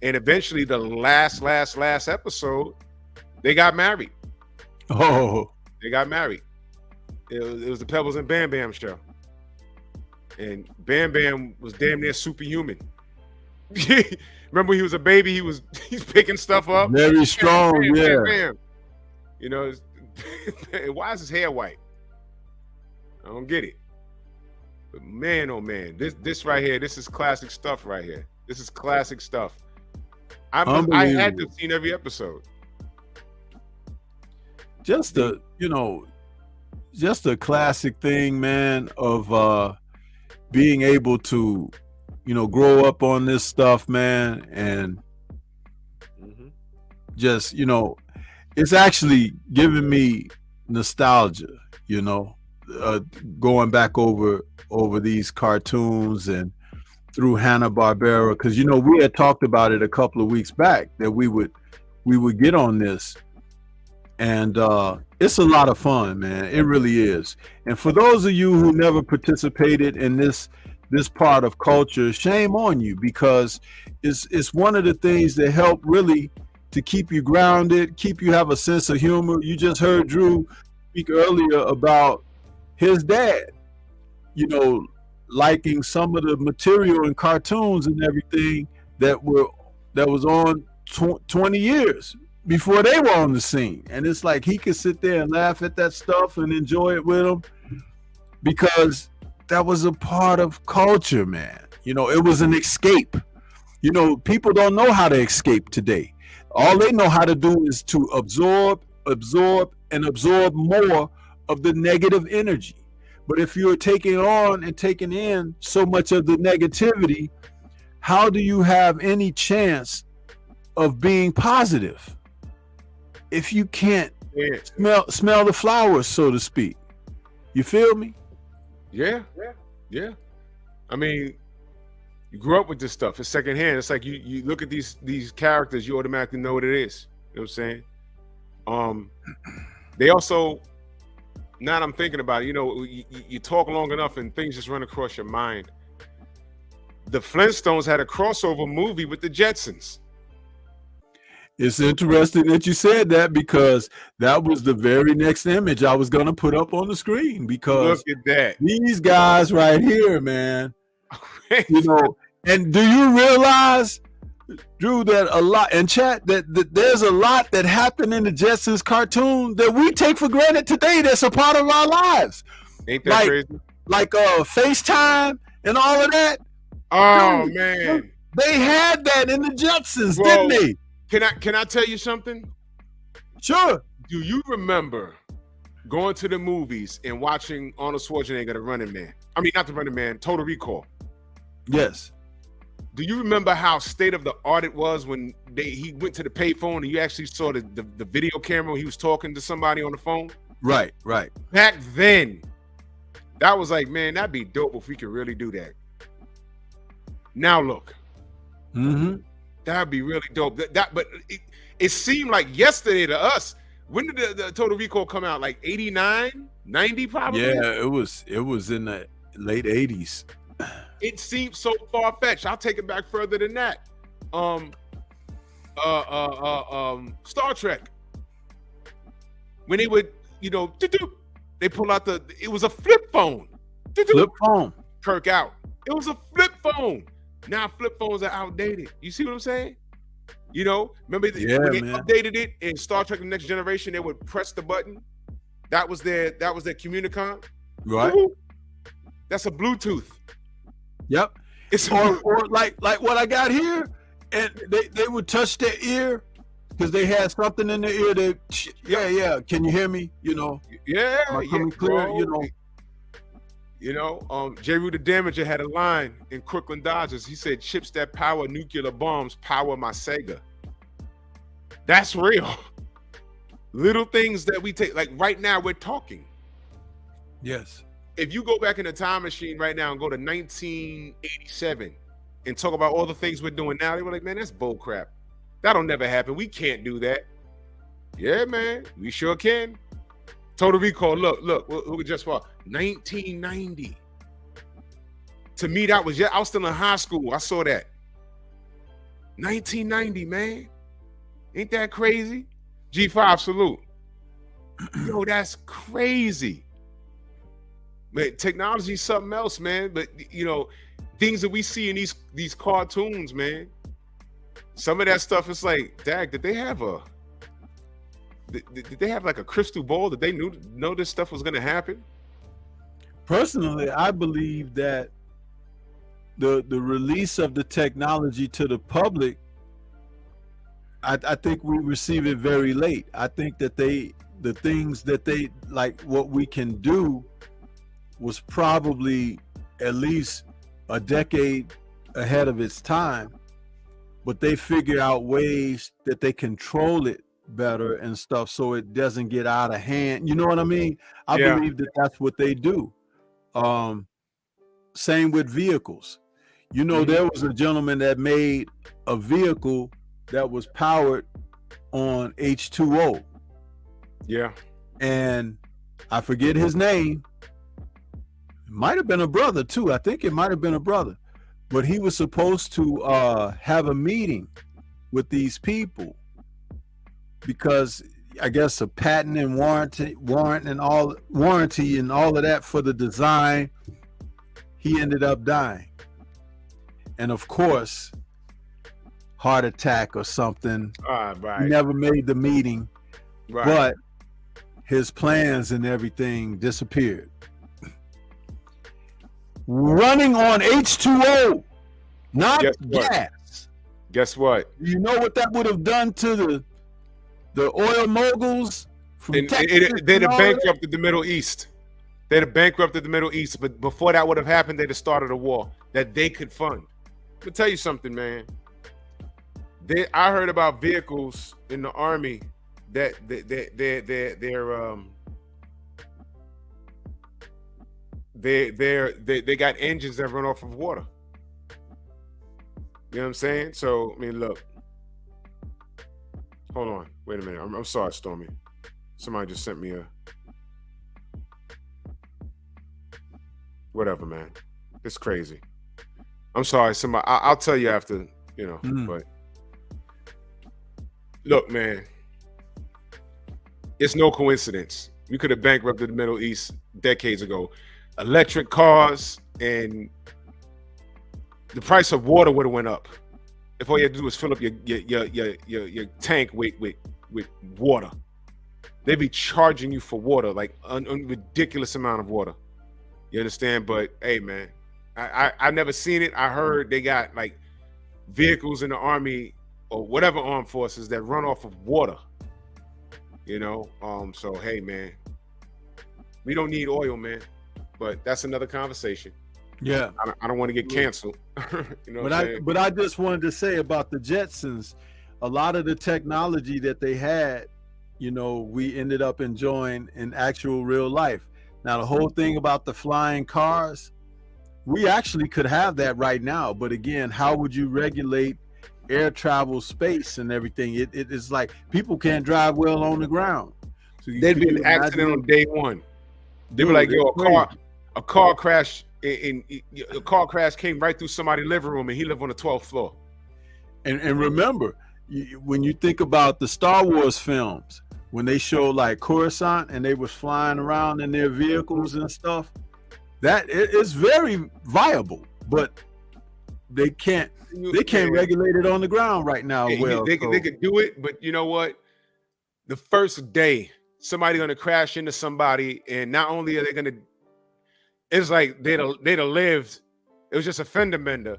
And eventually, the last episode, they got married. Oh, they got married. It was the Pebbles and Bam Bam show, and Bam Bam was damn near superhuman. Remember, he was a baby. He's picking stuff up. Very strong, bam, yeah. Bam, bam. Why is his hair white? I don't get it. But man, oh man, this right here, this is classic stuff right here. This is classic stuff. I had to have seen every episode. Just a classic thing, man, of being able to, grow up on this stuff, man, and just, it's actually giving me nostalgia, you know, going back over these cartoons and through Hanna-Barbera, because we had talked about it a couple of weeks back that we would get on this, and it's a lot of fun, man. It really is. And for those of you who never participated in this part of culture, shame on you, because it's one of the things that help really to keep you grounded, keep you have a sense of humor. You just heard Drew speak earlier about his dad, liking some of the material and cartoons and everything that was on 20 years before they were on the scene. And it's like he could sit there and laugh at that stuff and enjoy it with them, because that was a part of culture, man. It was an escape. People don't know how to escape today. All they know how to do is to absorb more of the negative energy. But if you're taking on and taking in so much of the negativity, how do you have any chance of being positive if you can't smell the flowers, so to speak? You feel me? Yeah. I mean, you grew up with this stuff. It's secondhand. It's like you look at these characters, you automatically know what it is. You know what I'm saying? They also, now that I'm thinking about it, you talk long enough and things just run across your mind. The Flintstones had a crossover movie with the Jetsons. It's interesting that you said that, because that was the very next image I was going to put up on the screen, because look at that. These guys right here, man, and do you realize, Drew, that a lot, and chat, that there's a lot that happened in the Jetsons cartoon that we take for granted today that's a part of our lives. Ain't that crazy? Like FaceTime and all of that. Oh, dude, man. They had that in the Jetsons, didn't they? Can I tell you something? Sure. Do you remember going to the movies and watching Arnold Schwarzenegger, the Running Man? I mean, not the Running Man, Total Recall. Yes. Do you remember how state of the art it was when he went to the payphone and you actually saw the video camera when he was talking to somebody on the phone? Right. Back then, that was like, man, that'd be dope if we could really do that. Now look. Mm-hmm. That'd be really dope. But it seemed like yesterday to us. When did the Total Recall come out? Like 89, 90 probably? Yeah, it was in the late 80s. It seems so far-fetched. I'll take it back further than that. Star Trek. When they would, they pull out it was a flip phone. Flip phone. Kirk out. It was a flip phone. Now flip phones are outdated. You see what I'm saying? Remember when they updated it in Star Trek: The Next Generation, they would press the button. That was their Communicom. Right. Ooh, that's a Bluetooth. Yep. It's or like what I got here, and they would touch their ear because they had something in their ear that yeah. Can you hear me? Yeah. Am I coming clear? Bro. J. Rue the Damager had a line in Crooklyn Dodgers. He said, "Chips that power nuclear bombs power my Sega." That's real. Little things that we take, like right now we're talking. Yes. If you go back in the time machine right now and go to 1987 and talk about all the things we're doing now, they were like, man, that's bull crap. That'll never happen. We can't do that. Yeah, man, we sure can. Total Recall, look, we just saw 1990. To me, I was still in high school. I saw that. 1990, man. Ain't that crazy? G5 salute. Yo, that's crazy. Man, technology is something else, man. But things that we see in these cartoons, man. Some of that stuff is like, dag, did they have like a crystal ball that they know this stuff was going to happen? Personally, I believe that the release of the technology to the public, I think we receive it very late. I think that the things that they like, what we can do, was probably at least a decade ahead of its time. but they figure out ways that they control it better and stuff so it doesn't get out of hand. You know what I mean? I Yeah. believe that that's what they do. Same with vehicles. You know, there was a gentleman that made a vehicle that was powered on H2O. Yeah. And I forget his name. It might have been a brother too. I think it might have been a brother. But he was supposed to have a meeting with these people because I guess a patent and warranty and all of that for the design. He ended up dying. And of course, heart attack or something. Right. He never made the meeting, Right. but his plans and everything disappeared. Running on H2O, not gas. Guess what? You know what that would have done to the oil moguls from Texas? They'd have bankrupted the Middle East. They'd have bankrupted the Middle East. But before that would have happened, they'd have started a war that they could fund. Let me tell you something, man. I heard about vehicles in the Army that they got engines that run off of water. You know what I'm saying? So I mean, look. Hold on. Wait a minute. I'm sorry, Stormy. Somebody just sent me a whatever, man. It's crazy. I'm sorry. Somebody. I'll tell you after. You know. But look, man. It's no coincidence. We could have bankrupted the Middle East decades ago. Electric cars and the price of water would have went up. If all you had to do was fill up your tank with water, they'd be charging you for water, like a ridiculous amount of water. You understand? But hey, man, I never seen it. I heard they got like vehicles in the Army or whatever armed forces that run off of water. You know, so hey, man, we don't need oil, man. But that's another conversation. Yeah, I don't want to get canceled. You know, but I just wanted to say about the Jetsons, a lot of the technology that they had, you know, we ended up enjoying in actual real life. Now, the whole thing about the flying cars, we actually could have that right now. But again, how would you regulate air travel, space, and everything? It is like people can't drive well on the ground. So they'd be an accident on day one. They were like, yo, a car crash. A car crash came right through somebody's living room, and he lived on the 12th floor. And remember, when you think about the Star Wars films, when they show like Coruscant and they was flying around in their vehicles and stuff, that is very viable, but they can't regulate it on the ground right now. They could do it, but you know what? The first day, somebody's gonna crash into somebody, and not only are they gonna, it's like they'd have lived. It was just a fender bender,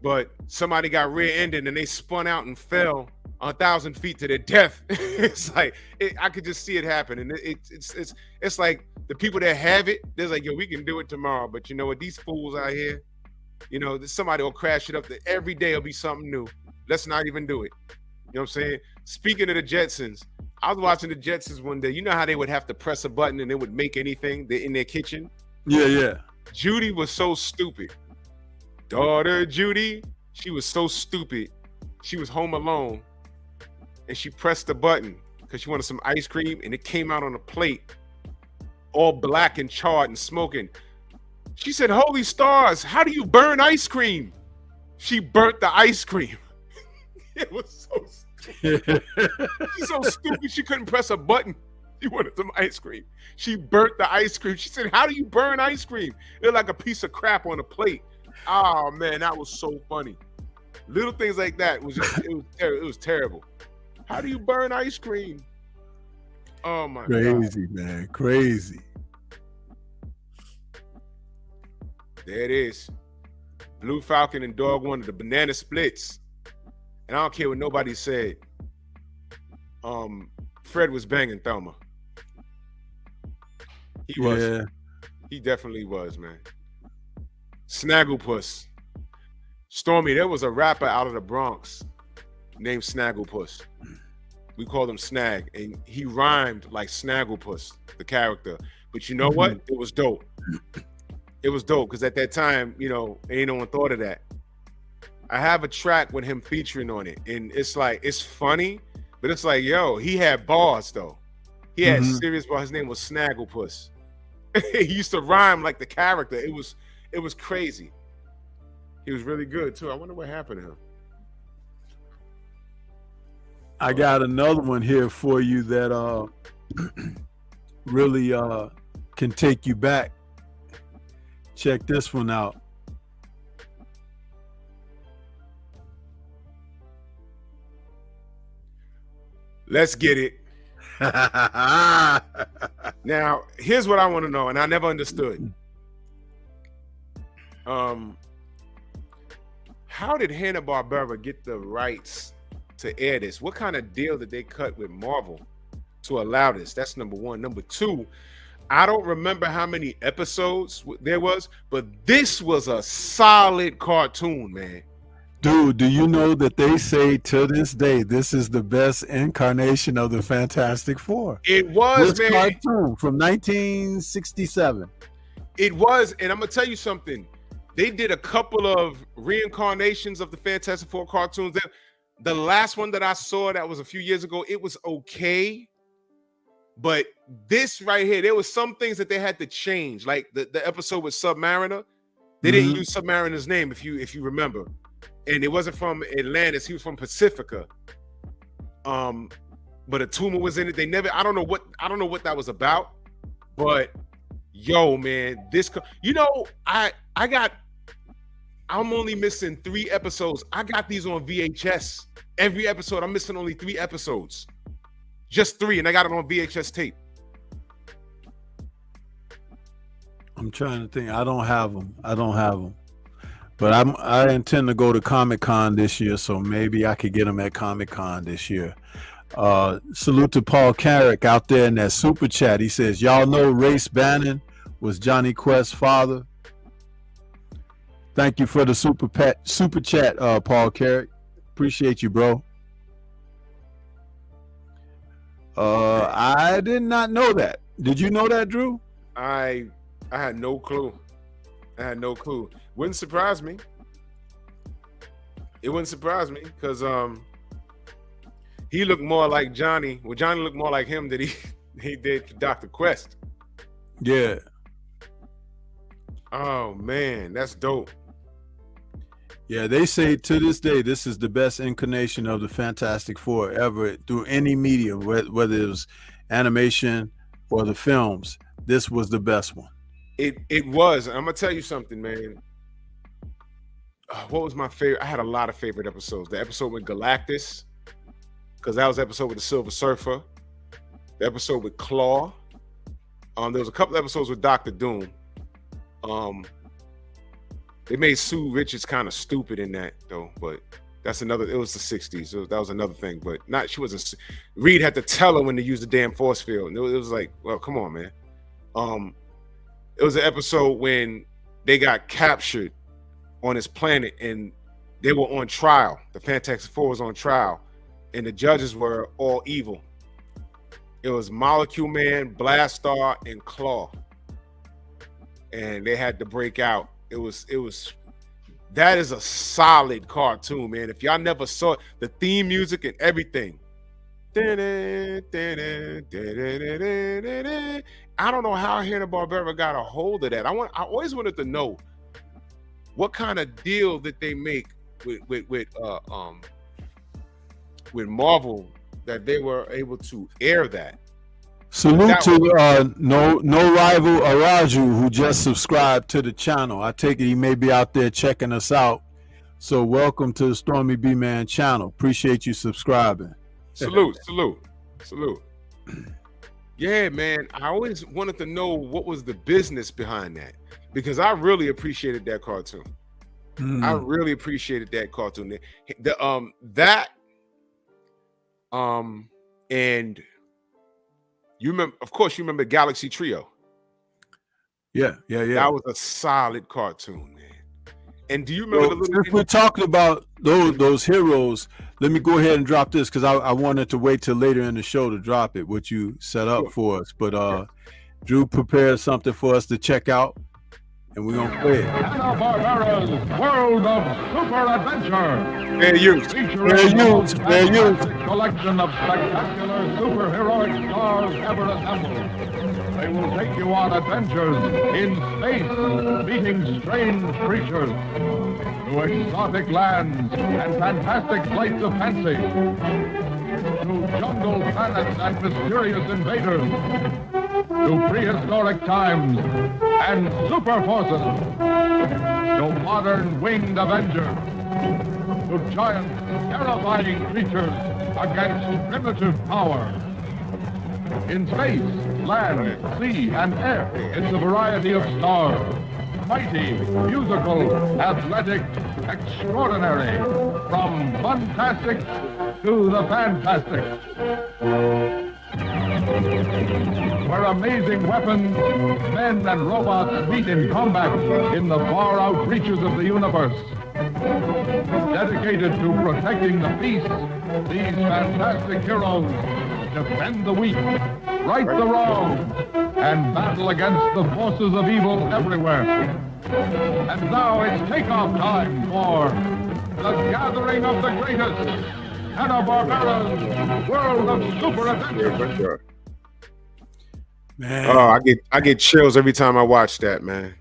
but somebody got rear-ended and they spun out and fell 1,000 feet to their death. It's like I could just see it happen, and it's like the people that have it, they're like, yo, we can do it tomorrow. But you know what? These fools out here, you know, somebody will crash it up. Every day will be something new. Let's not even do it. You know what I'm saying? Speaking of the Jetsons, I was watching the Jetsons one day. You know how they would have to press a button and it would make anything in their kitchen? Yeah. Judy was so stupid. Daughter Judy, she was so stupid. She was home alone and she pressed the button because she wanted some ice cream, and it came out on a plate all black and charred and smoking. She said, holy stars, how do you burn ice cream? She burnt the ice cream. It was so stupid. She's so stupid she couldn't press a button. She wanted some ice cream. She burnt the ice cream. She said, how do you burn ice cream? It was like a piece of crap on a plate. Oh man, that was so funny. Little things like that was just it was terrible. How do you burn ice cream? Oh my God. Crazy, man. Crazy. There it is. Blue Falcon and Dog Wonder, the banana splits. And I don't care what nobody said. Fred was banging Thelma. He was. Yeah. He definitely was, man. Snagglepuss. Stormy, there was a rapper out of the Bronx named Snagglepuss. We called him Snag, and he rhymed like Snagglepuss, the character. But you know what? It was dope. It was dope because at that time, you know, ain't no one thought of that. I have a track with him featuring on it, and it's like, it's funny, but it's like, yo, he had bars though. He had serious bars. His name was Snagglepuss. He used to rhyme like the character. It was crazy. He was really good too. I wonder what happened to him. I got another one here for you that really can take you back. Check this one out. Let's get it. Now, here's what I want to know, and I never understood. How did Hanna-Barbera get the rights to air this? What kind of deal did they cut with Marvel to allow this? That's number one. Number two, I don't remember how many episodes there was, but this was a solid cartoon, man. Dude, do you know that they say to this day this is the best incarnation of the Fantastic Four? It was, this man. Cartoon from 1967. It was, and I'm gonna tell you something. They did a couple of reincarnations of the Fantastic Four cartoons. The last one that I saw that was a few years ago, it was okay. But this right here, there was some things that they had to change. Like the episode with Submariner, they didn't use Submariner's name, if you remember. And it wasn't from Atlantis, he was from Pacifica. But a tumor was in it. They never, I don't know what that was about. But yo, man, this, you know, I'm only missing 3 episodes. I got these on VHS. Every episode, I'm missing only 3 episodes. Just 3, and I got it on VHS tape. I'm trying to think. I don't have them. But I intend to go to Comic-Con this year, so maybe I could get them at Comic-Con this year. Salute to Paul Carrick out there in that super chat. He says, y'all know Race Bannon was Johnny Quest's father. Thank you for the super chat, Paul Carrick. Appreciate you, bro. I did not know that. Did you know that, Drew? I had no clue. Wouldn't surprise me. It wouldn't surprise me because he looked more like Johnny. Well, Johnny looked more like him than he did for Dr. Quest. Yeah. Oh man, that's dope. Yeah, they say to this day this is the best incarnation of the Fantastic Four ever through any medium, whether it was animation or the films. This was the best one. It was. I'm gonna tell you something, man. What was my favorite? I had a lot of favorite episodes. The episode with Galactus, because that was the episode with the Silver Surfer. The episode with Claw. There was a couple episodes with Doctor Doom. They made Sue Richards kind of stupid in that though, but that's another. It was the '60s, so that was another thing. But not she wasn't. Reed had to tell her when to use the damn force field, and it was like, well, come on, man. It was an episode when they got captured on this planet and they were on trial. The Fantastic Four was on trial, and the judges were all evil. It was Molecule Man, Blastar, and Claw, and they had to break out. It was that is a solid cartoon, man. If y'all never saw it, the theme music and everything. I don't know how Hanna-Barbera got a hold of that. I always wanted to know what kind of deal that they make with Marvel that they were able to air that. Salute to no rival Araju, who just subscribed to the channel. I take it he may be out there checking us out. So welcome to the Stormy B Man channel. Appreciate you subscribing. Salute. Yeah, man. I always wanted to know what was the business behind that, because I really appreciated that cartoon. I really appreciated that cartoon. And you remember, of course, you remember Galaxy Trio. Yeah. That was a solid cartoon, man. And do you remember the little? Since we're talking about those heroes, let me go ahead and drop this because I wanted to wait till later in the show to drop it, what you set up for us. But Drew prepared something for us to check out, and we're gonna play it. Hanna-Barbera's World of Super Adventure. Fair use. Fair use. Collection of spectacular superheroic stars ever assembled. They will take you on adventures in space, meeting strange creatures, to exotic lands and fantastic flights of fancy, to jungle planets and mysterious invaders, to prehistoric times and super forces, to modern winged avengers, to giant, terrifying creatures against primitive power. In space, land, sea, and air, it's a variety of stars. Mighty, musical, athletic, extraordinary, from fantastic to the fantastic. Where amazing weapons, men and robots meet in combat in the far-out reaches of the universe. Dedicated to protecting the peace, these fantastic heroes defend the weak, right the wrong, and battle against the forces of evil everywhere. And now it's takeoff time for the gathering of the greatest, Hanna-Barbera's World of Super Adventure. Man, Oh, I get chills every time I watch that, man.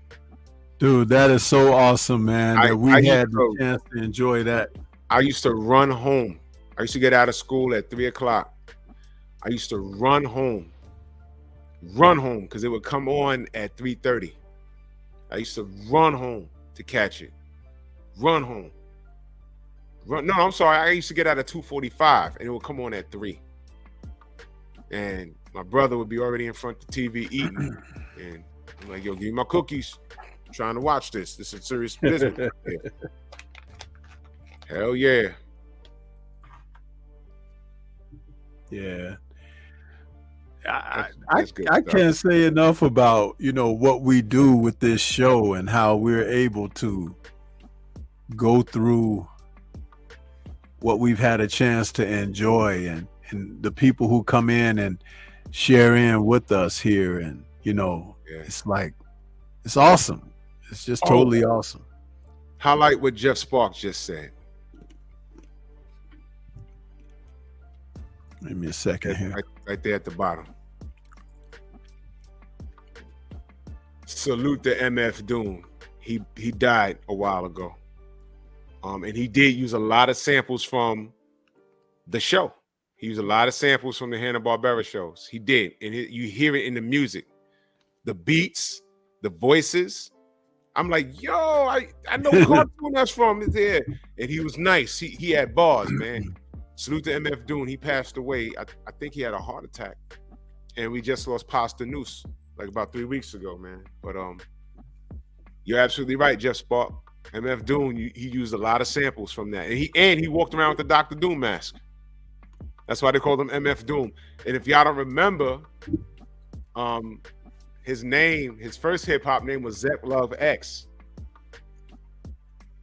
dude, that is so awesome, man. That we I had used the to- chance to enjoy that. I used to run home. I used to get out of school at 3:00. I used to run home, because it would come on at 3:30. I used to run home to catch it. Run home. No, I'm sorry. I used to get out at 2:45, and it would come on at 3. And my brother would be already in front of the TV eating, and I'm like, "Yo, give me my cookies. I'm trying to watch this. This is serious business." Hell yeah. Yeah. That's good I stuff. can't say enough about, what we do with this show and how we're able to go through what we've had a chance to enjoy and the people who come in and share in with us here. And, it's like, it's awesome. It's just totally awesome. Highlight what Jeff Sparks just said. Give me a second here. Right there at the bottom. Salute to MF Doom. He died a while ago. And he did use a lot of samples from the show. He used a lot of samples from the Hanna-Barbera shows. He did. And you hear it in the music. The beats, the voices. I'm like, yo, I know what cartoon that's from. Is there. And he was nice. He had bars, man. Salute to MF Doom. He passed away. I think he had a heart attack. And we just lost Pasta Noose like about 3 weeks ago, man. But you're absolutely right, Jeff Spark. MF Doom, he used a lot of samples from that. And he walked around with the Dr. Doom mask. That's why they called him MF Doom. And if y'all don't remember, his first hip-hop name was Zep Love X.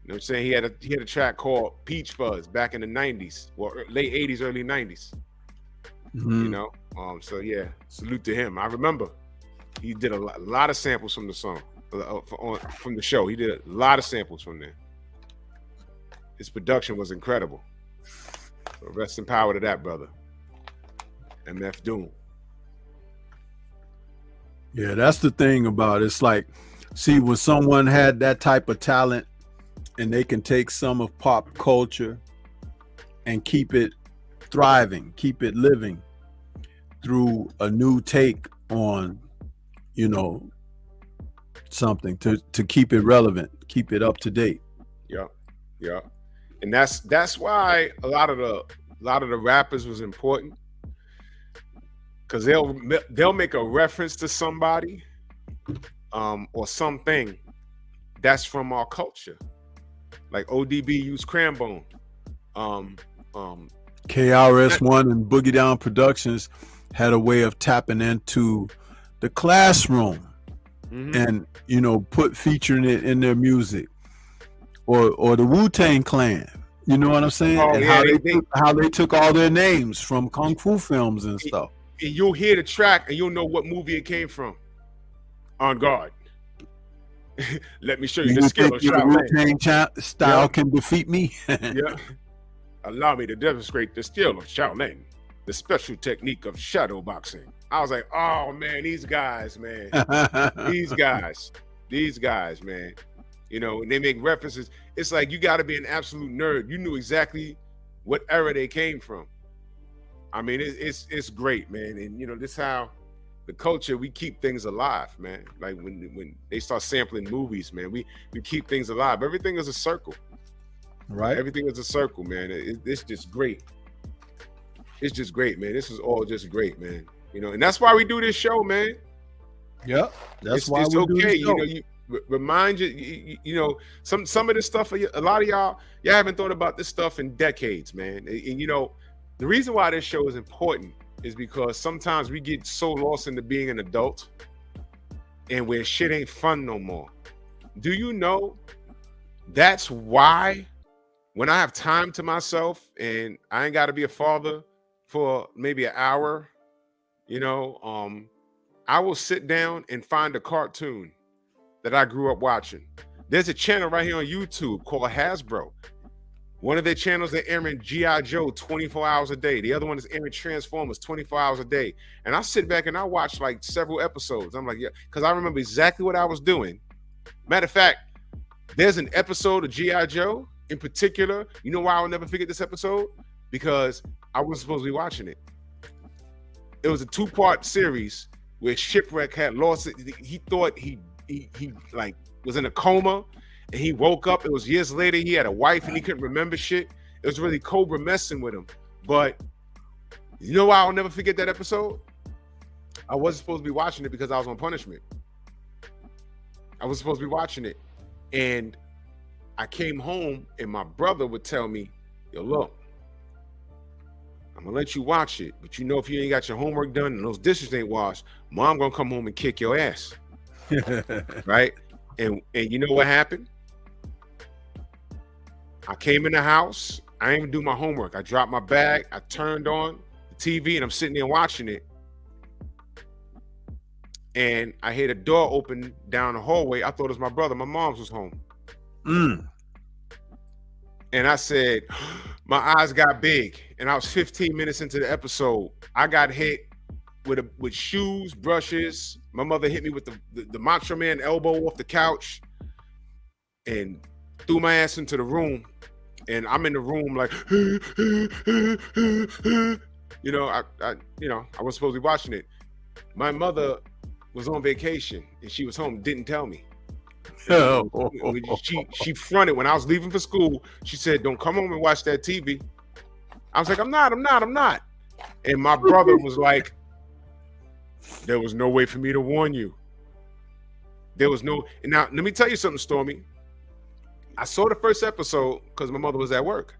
You know what I'm saying? He had a track called Peach Fuzz back in the 90s, or late 80s, early 90s. Mm-hmm. So yeah, salute to him. I remember he did a lot of samples from the song, from the show. He did a lot of samples from there. His production was incredible. So rest in power to that brother, MF Doom. Yeah, that's the thing about it. It's like, see, when someone had that type of talent and they can take some of pop culture and keep it thriving, keep it living through a new take on, something to keep it relevant, keep it up to date. Yeah. And that's why a lot of the rappers was important. Because they'll make a reference to somebody or something that's from our culture. Like ODB used Cranbone. KRS-One and Boogie Down Productions had a way of tapping into the classroom and, featuring it in their music. or the Wu-Tang Clan. You know what I'm saying? Oh, and yeah, how they took all their names from kung fu films and stuff. And you'll hear the track and you'll know what movie it came from. On Guard. Let me show you the skill of the Wu-Tang style can defeat me. Yeah. Allow me to demonstrate the skill of Shaolin, the special technique of shadow boxing. I was like, oh man, these guys, man. these guys, man. You know, and they make references. It's like you got to be an absolute nerd. You knew exactly what era they came from. I mean, it's great, man. And you know, this how the culture, we keep things alive, man. Like when they start sampling movies, man, we keep things alive. Everything is a circle, right? Everything is a circle, man. It's just great. It's just great, man. This is all just great, man. You know, and that's why we do this show, man. Yep, that's why it's we okay. do this show. You know, you remind you know, some of this stuff. A lot of y'all haven't thought about this stuff in decades, man. And you know, the reason why this show is important is because sometimes we get so lost into being an adult and where shit ain't fun no more. Do you know that's why when I have time to myself and I ain't got to be a father for maybe an hour, you know, I will sit down and find a cartoon that I grew up watching. There's a channel right here on YouTube called Hasbro. One of their channels, they're airing G.I. Joe 24 hours a day. The other one is airing Transformers 24 hours a day. And I sit back and I watch like several episodes. I'm like, yeah, because I remember exactly what I was doing. Matter of fact, there's an episode of G.I. Joe in particular. You know why I'll never forget this episode? Because I wasn't supposed to be watching it. It was a 2-part series where Shipwreck had lost it. He thought he like was in a coma. And he woke up. It was years later. He had a wife and he couldn't remember shit. It was really Cobra messing with him. But you know why I'll never forget that episode? I wasn't supposed to be watching it because I was on punishment. I was supposed to be watching it. And I came home and my brother would tell me, yo, look, I'm gonna let you watch it. But you know, if you ain't got your homework done and those dishes ain't washed, mom gonna come home and kick your ass. Right? And you know what happened? I came in the house. I didn't even do my homework. I dropped my bag. I turned on the TV and I'm sitting there watching it. And I heard a door open down the hallway. I thought it was my brother. My mom's was home. And I said, my eyes got big. And I was 15 minutes into the episode. I got hit with shoes, brushes. My mother hit me with the Macho Man elbow off the couch and threw my ass into the room. And I'm in the room like, you know, I was supposed to be watching it. My mother was on vacation and she was home, didn't tell me. She fronted when I was leaving for school. She said, don't come home and watch that TV. I was like, I'm not. And my brother was like, there was no way for me to warn you. There was no. And now, let me tell you something, Stormy. I saw the first episode because my mother was at work.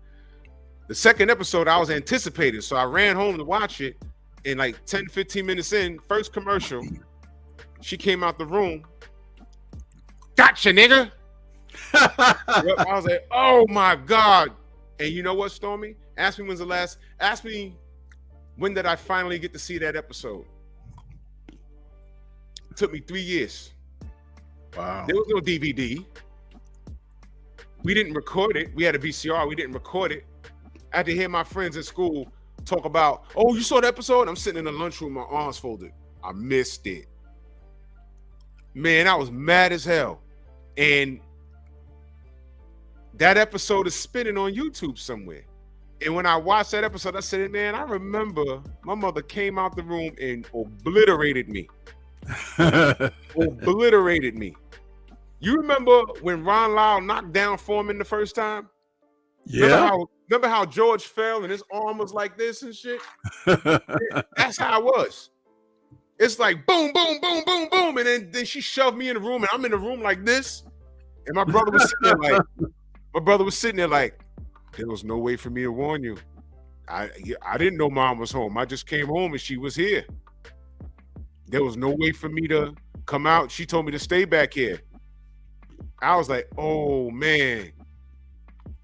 The second episode, I was anticipating. So I ran home to watch it. And like 10, 15 minutes in, first commercial, she came out the room. Gotcha, nigga. Yep, I was like, oh my God. And you know what, Stormy? Ask me when did I finally get to see that episode? It took me 3 years. Wow. There was no DVD. We didn't record it. We had a VCR. We didn't record it. I had to hear my friends at school talk about, oh, you saw the episode? I'm sitting in the lunchroom, my arms folded. I missed it. Man, I was mad as hell. And that episode is spinning on YouTube somewhere. And when I watched that episode, I said, man, I remember my mother came out the room and obliterated me. Obliterated me. You remember when Ron Lyle knocked down Foreman the first time? Yeah. Remember how George fell and his arm was like this and shit? That's how it was. It's like boom, boom, boom, boom, boom. And then she shoved me in the room and I'm in the room like this. And my brother was sitting there like, there was no way for me to warn you. I didn't know mom was home. I just came home and she was here. There was no way for me to come out. She told me to stay back here. I was like, oh man.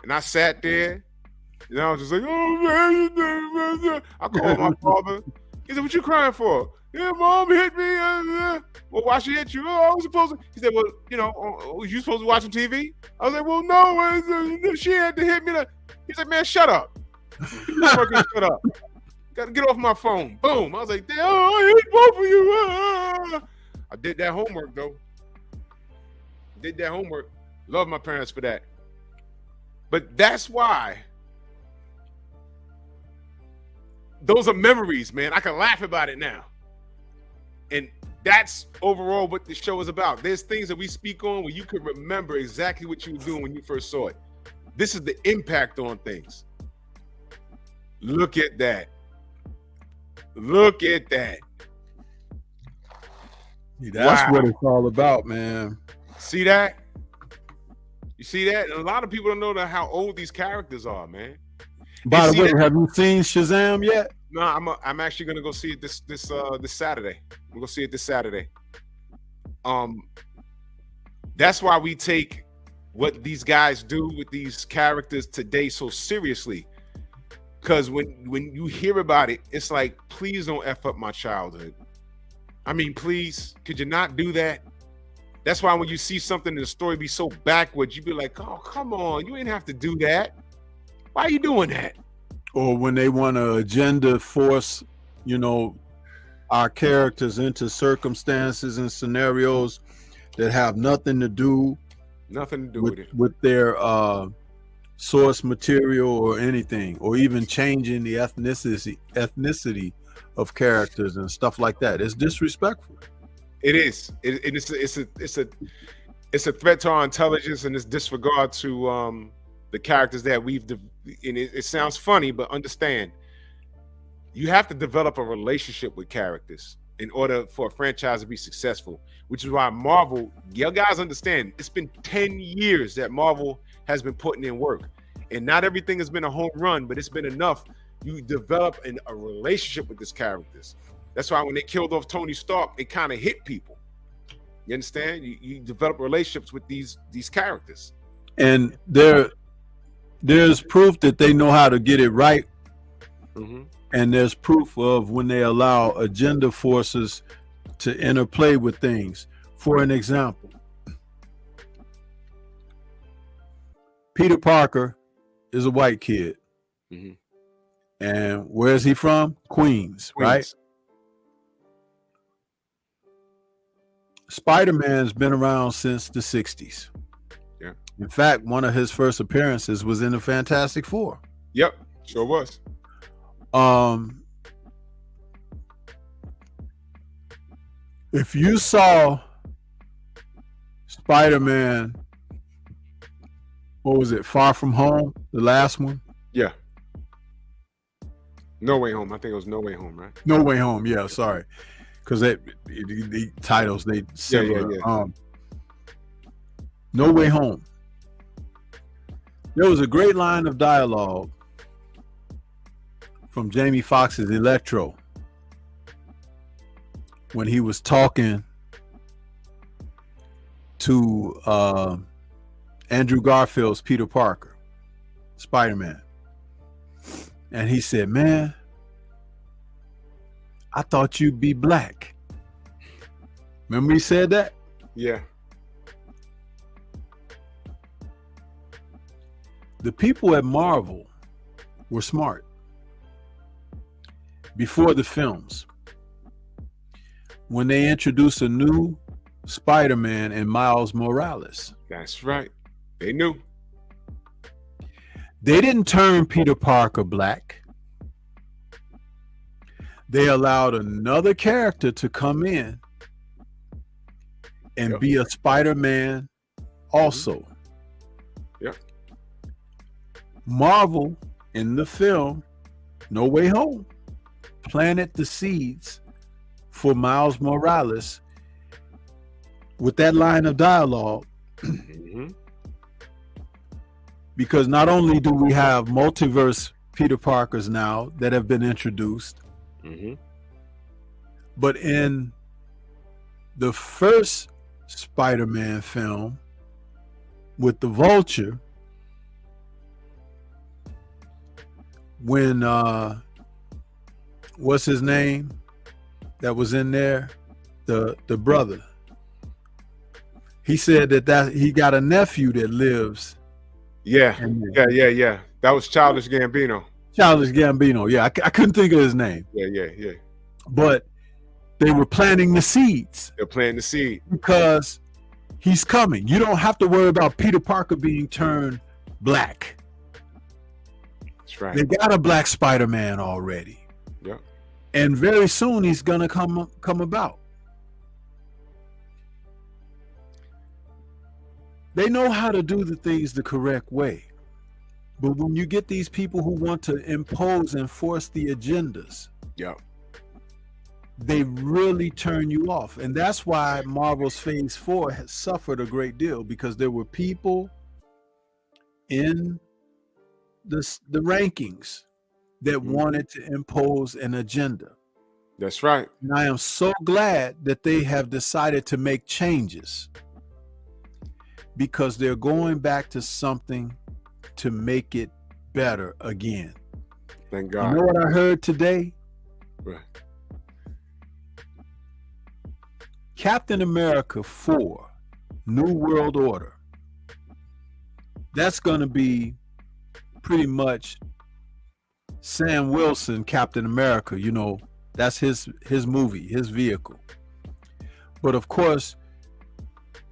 And I sat there, and I was just like, oh man, I called my father. He said, what you crying for? Yeah, mom hit me. Well, why she hit you? Oh, I was supposed to. He said, well, was you supposed to be watching TV? I was like, well, no, she had to hit me. He said, man, shut up. Shut up. Got to get off my phone. Boom. I was like, damn, I hate both of you. I did that homework, though. Love my parents for that. But that's why. Those are memories, man. I can laugh about it now. And that's overall what the show is about. There's things that we speak on where you can remember exactly what you were doing when you first saw it. This is the impact on things. Look at that. Look at that. That's what it's all about, man. See that? You see that? And a lot of people don't know how old these characters are, man. By the way, have you seen Shazam yet? No, I'm actually gonna go see it this Saturday. We'll go see it this Saturday. That's why we take what these guys do with these characters today so seriously. Because when you hear about it, it's like, please don't F up my childhood. I mean, please, could you not do that? That's why when you see something in the story be so backwards, you be like, oh, come on, you ain't have to do that. Why are you doing that? Or when they want to agenda force, our characters into circumstances and scenarios that have nothing to do with their source material or anything, or even changing the ethnicity of characters and stuff like that. It's disrespectful. It is. It's a threat to our intelligence, and it's disregard to the characters that we've. And it sounds funny, but understand, you have to develop a relationship with characters in order for a franchise to be successful. Which is why Marvel, you guys understand, it's been 10 years that Marvel has been putting in work, and not everything has been a home run, but it's been enough. You develop a relationship with these characters. That's why when they killed off Tony Stark, it kind of hit people. You understand? You develop relationships with these characters, and there's proof that they know how to get it right. Mm-hmm. And there's proof of when they allow agenda forces to interplay with things. For an example, Peter Parker is a white kid. Mm-hmm. And where is he from? Queens, right? Spider-Man's been around since the 60s. Yeah. In fact, one of his first appearances was in the Fantastic Four. Yep, sure was. If you saw Spider-Man, what was it, Far From Home, the last one? Yeah. No Way Home. I think it was No Way Home, right? No Way Home, yeah, sorry. Because the titles, they similar. Yeah. No Way Home. There was a great line of dialogue from Jamie Foxx's Electro when he was talking to Andrew Garfield's Peter Parker, Spider-Man. And he said, man, I thought you'd be black. Remember he said that? Yeah. The people at Marvel were smart. Before the films, when they introduced a new Spider-Man and Miles Morales. That's right. They knew. They didn't turn Peter Parker black. They allowed another character to come in and be a Spider-Man also. Yep. Marvel, in the film No Way Home, planted the seeds for Miles Morales with that line of dialogue. Mm-hmm. Because not only do we have multiverse Peter Parkers now that have been introduced, mm-hmm. but in the first Spider-Man film with the Vulture, when what's his name that was in there, the brother, he said that he got a nephew that lives. Yeah. That was Childish Gambino. Yeah, I couldn't think of his name. Yeah. But they were planting the seeds. They're planting the seed because he's coming. You don't have to worry about Peter Parker being turned black. That's right. They got a black Spider-Man already. Yeah. And very soon he's gonna come about. They know how to do the things the correct way. But when you get these people who want to impose and force the agendas, yeah, they really turn you off. And that's why Marvel's Phase 4 has suffered a great deal, because there were people in the rankings that wanted to impose an agenda. That's right. And I am so glad that they have decided to make changes, because they're going back to something to make it better again. Thank God. You know what I heard today? Right. Captain America 4, New World Order. That's going to be pretty much Sam Wilson, Captain America. You know, that's his movie, his vehicle. But of course,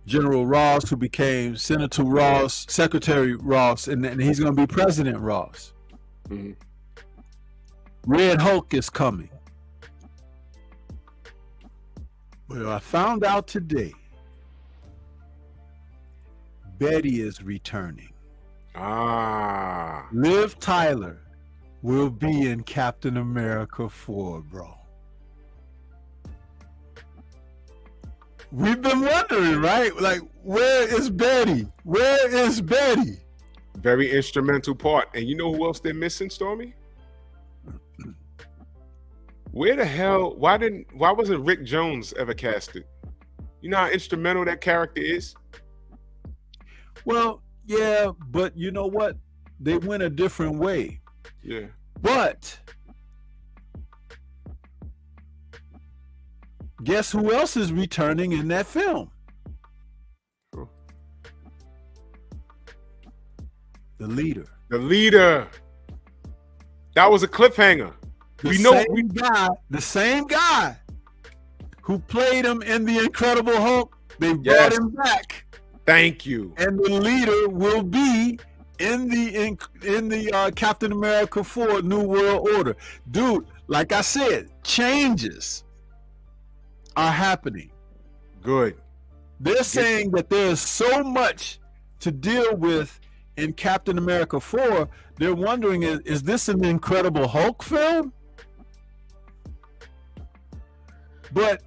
General Ross, who became Senator Ross, Secretary Ross, and he's going to be President Ross. Mm-hmm. Red Hulk is coming. Well, I found out today Betty is returning. Liv Tyler will be in Captain America 4, bro. We've been wondering, right? Like, where is Betty? Where is Betty? Very instrumental part. And you know who else they're missing, Stormy? Where the hell, why wasn't Rick Jones ever casted? You know how instrumental that character is? Well, yeah, but you know what? They went a different way. Yeah. But guess who else is returning in that film? Who? The leader. The leader. That was a cliffhanger. The same guy who played him in The Incredible Hulk, they brought him back. Thank you. And the leader will be in the Captain America 4 New World Order. Dude, like I said, changes are happening. Good. They're saying that there's so much to deal with in Captain America 4. They're wondering, is this an Incredible Hulk film? But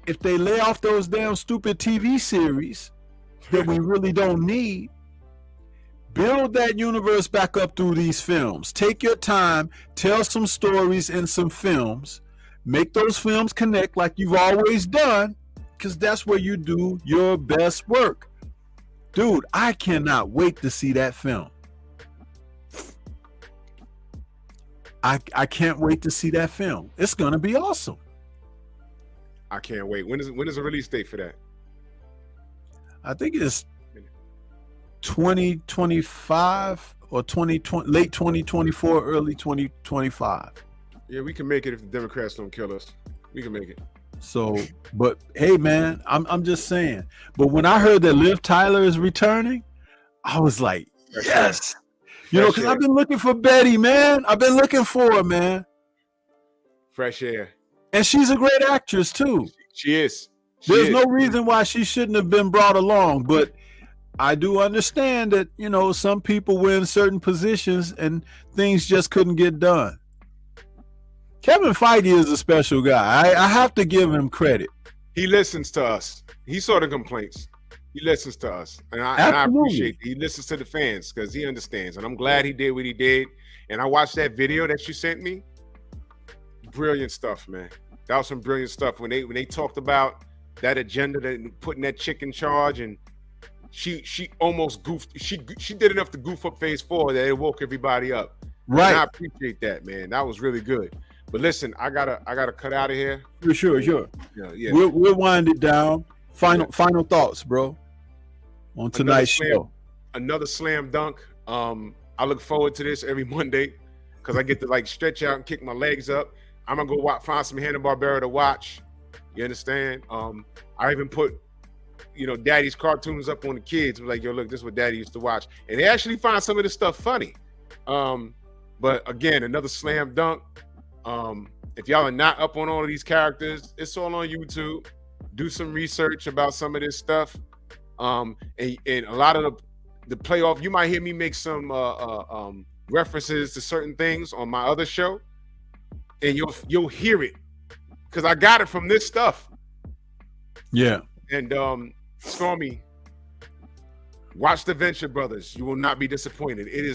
if they lay off those damn stupid TV series that we really don't need, build that universe back up through these films. Take your time, tell some stories in some films, make those films connect like you've always done, because that's where you do your best work. Dude, I cannot wait to see that film. I can't wait to see that film. It's going to be awesome. I can't wait. When is the release date for that? I think it's 2025 or 2020, late 2024, early 2025. Yeah, we can make it if the Democrats don't kill us. We can make it. So, but hey, man, I'm just saying. But when I heard that Liv Tyler is returning, I was like, yes. You know, because I've been looking for Betty, man. I've been looking for her, man. Fresh air. And she's a great actress, too. She is. There's no reason why she shouldn't have been brought along. But I do understand that, you know, some people were in certain positions and things just couldn't get done. Kevin Feige is a special guy. I have to give him credit. He listens to us. He saw the complaints. He listens to us. And I appreciate it. He listens to the fans because he understands. And I'm glad he did what he did. And I watched that video that you sent me. Brilliant stuff, man. That was some brilliant stuff. When they talked about that agenda, that putting that chick in charge, and she almost goofed. She did enough to goof up Phase 4 that it woke everybody up. Right. And I appreciate that, man. That was really good. But listen, I gotta cut out of here. Sure. Yeah. We'll wind it down. Final thoughts, bro, on tonight's show. Another slam dunk. I look forward to this every Monday because I get to like stretch out and kick my legs up. I'm gonna go find some Hanna-Barbera to watch. You understand? I even put, Daddy's cartoons up on the kids. I'm like, yo, look, this is what Daddy used to watch, and they actually find some of this stuff funny. But again, another slam dunk. If y'all are not up on all of these characters, it's all on YouTube. Do some research about some of this stuff. And a lot of the playoff, you might hear me make some references to certain things on my other show, and you'll hear it because I got it from this stuff. Yeah. And Stormy, watch the Venture Brothers. You will not be disappointed. It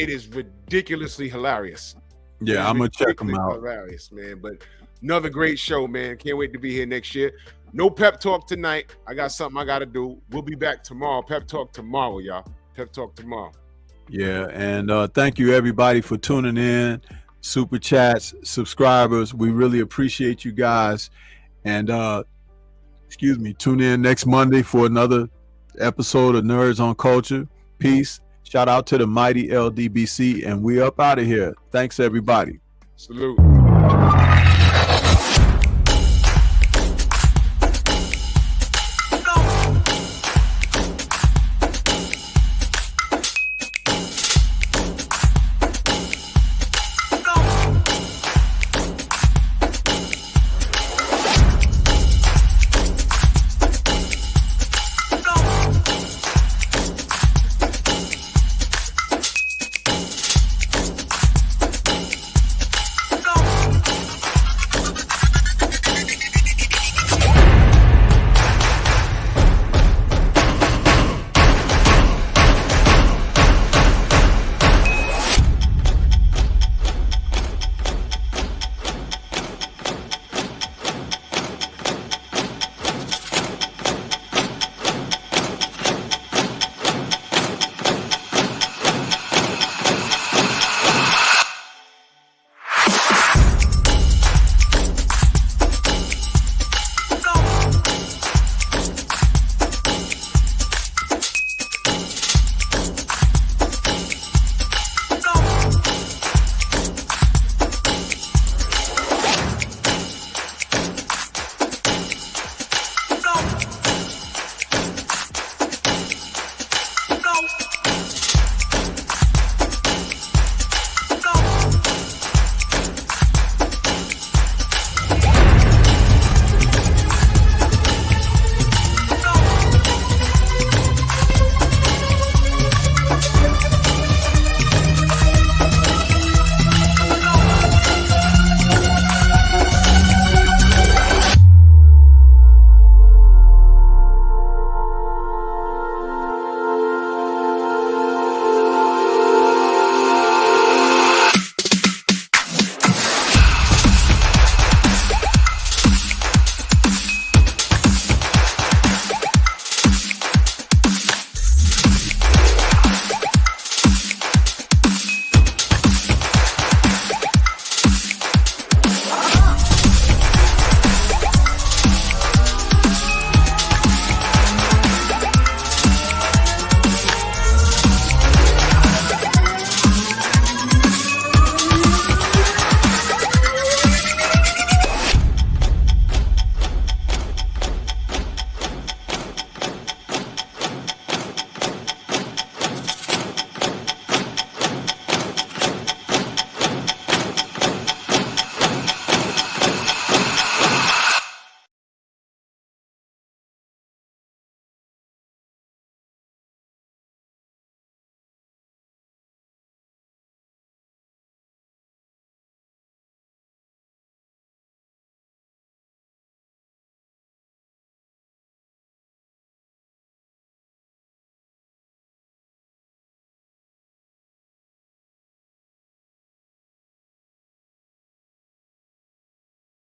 is ridiculously hilarious. Yeah, I'm gonna check them out. Hilarious, man. But another great show, man. Can't wait to be here next year. No pep talk tonight. I got something I gotta do. We'll be back tomorrow. Pep talk tomorrow, y'all. Pep talk tomorrow. Yeah, and thank you everybody for tuning in. Super chats, subscribers. We really appreciate you guys. And tune in next Monday for another episode of Nerds on Culture. Peace. Shout out to the mighty LDBC, and we up out of here. Thanks everybody. Salute.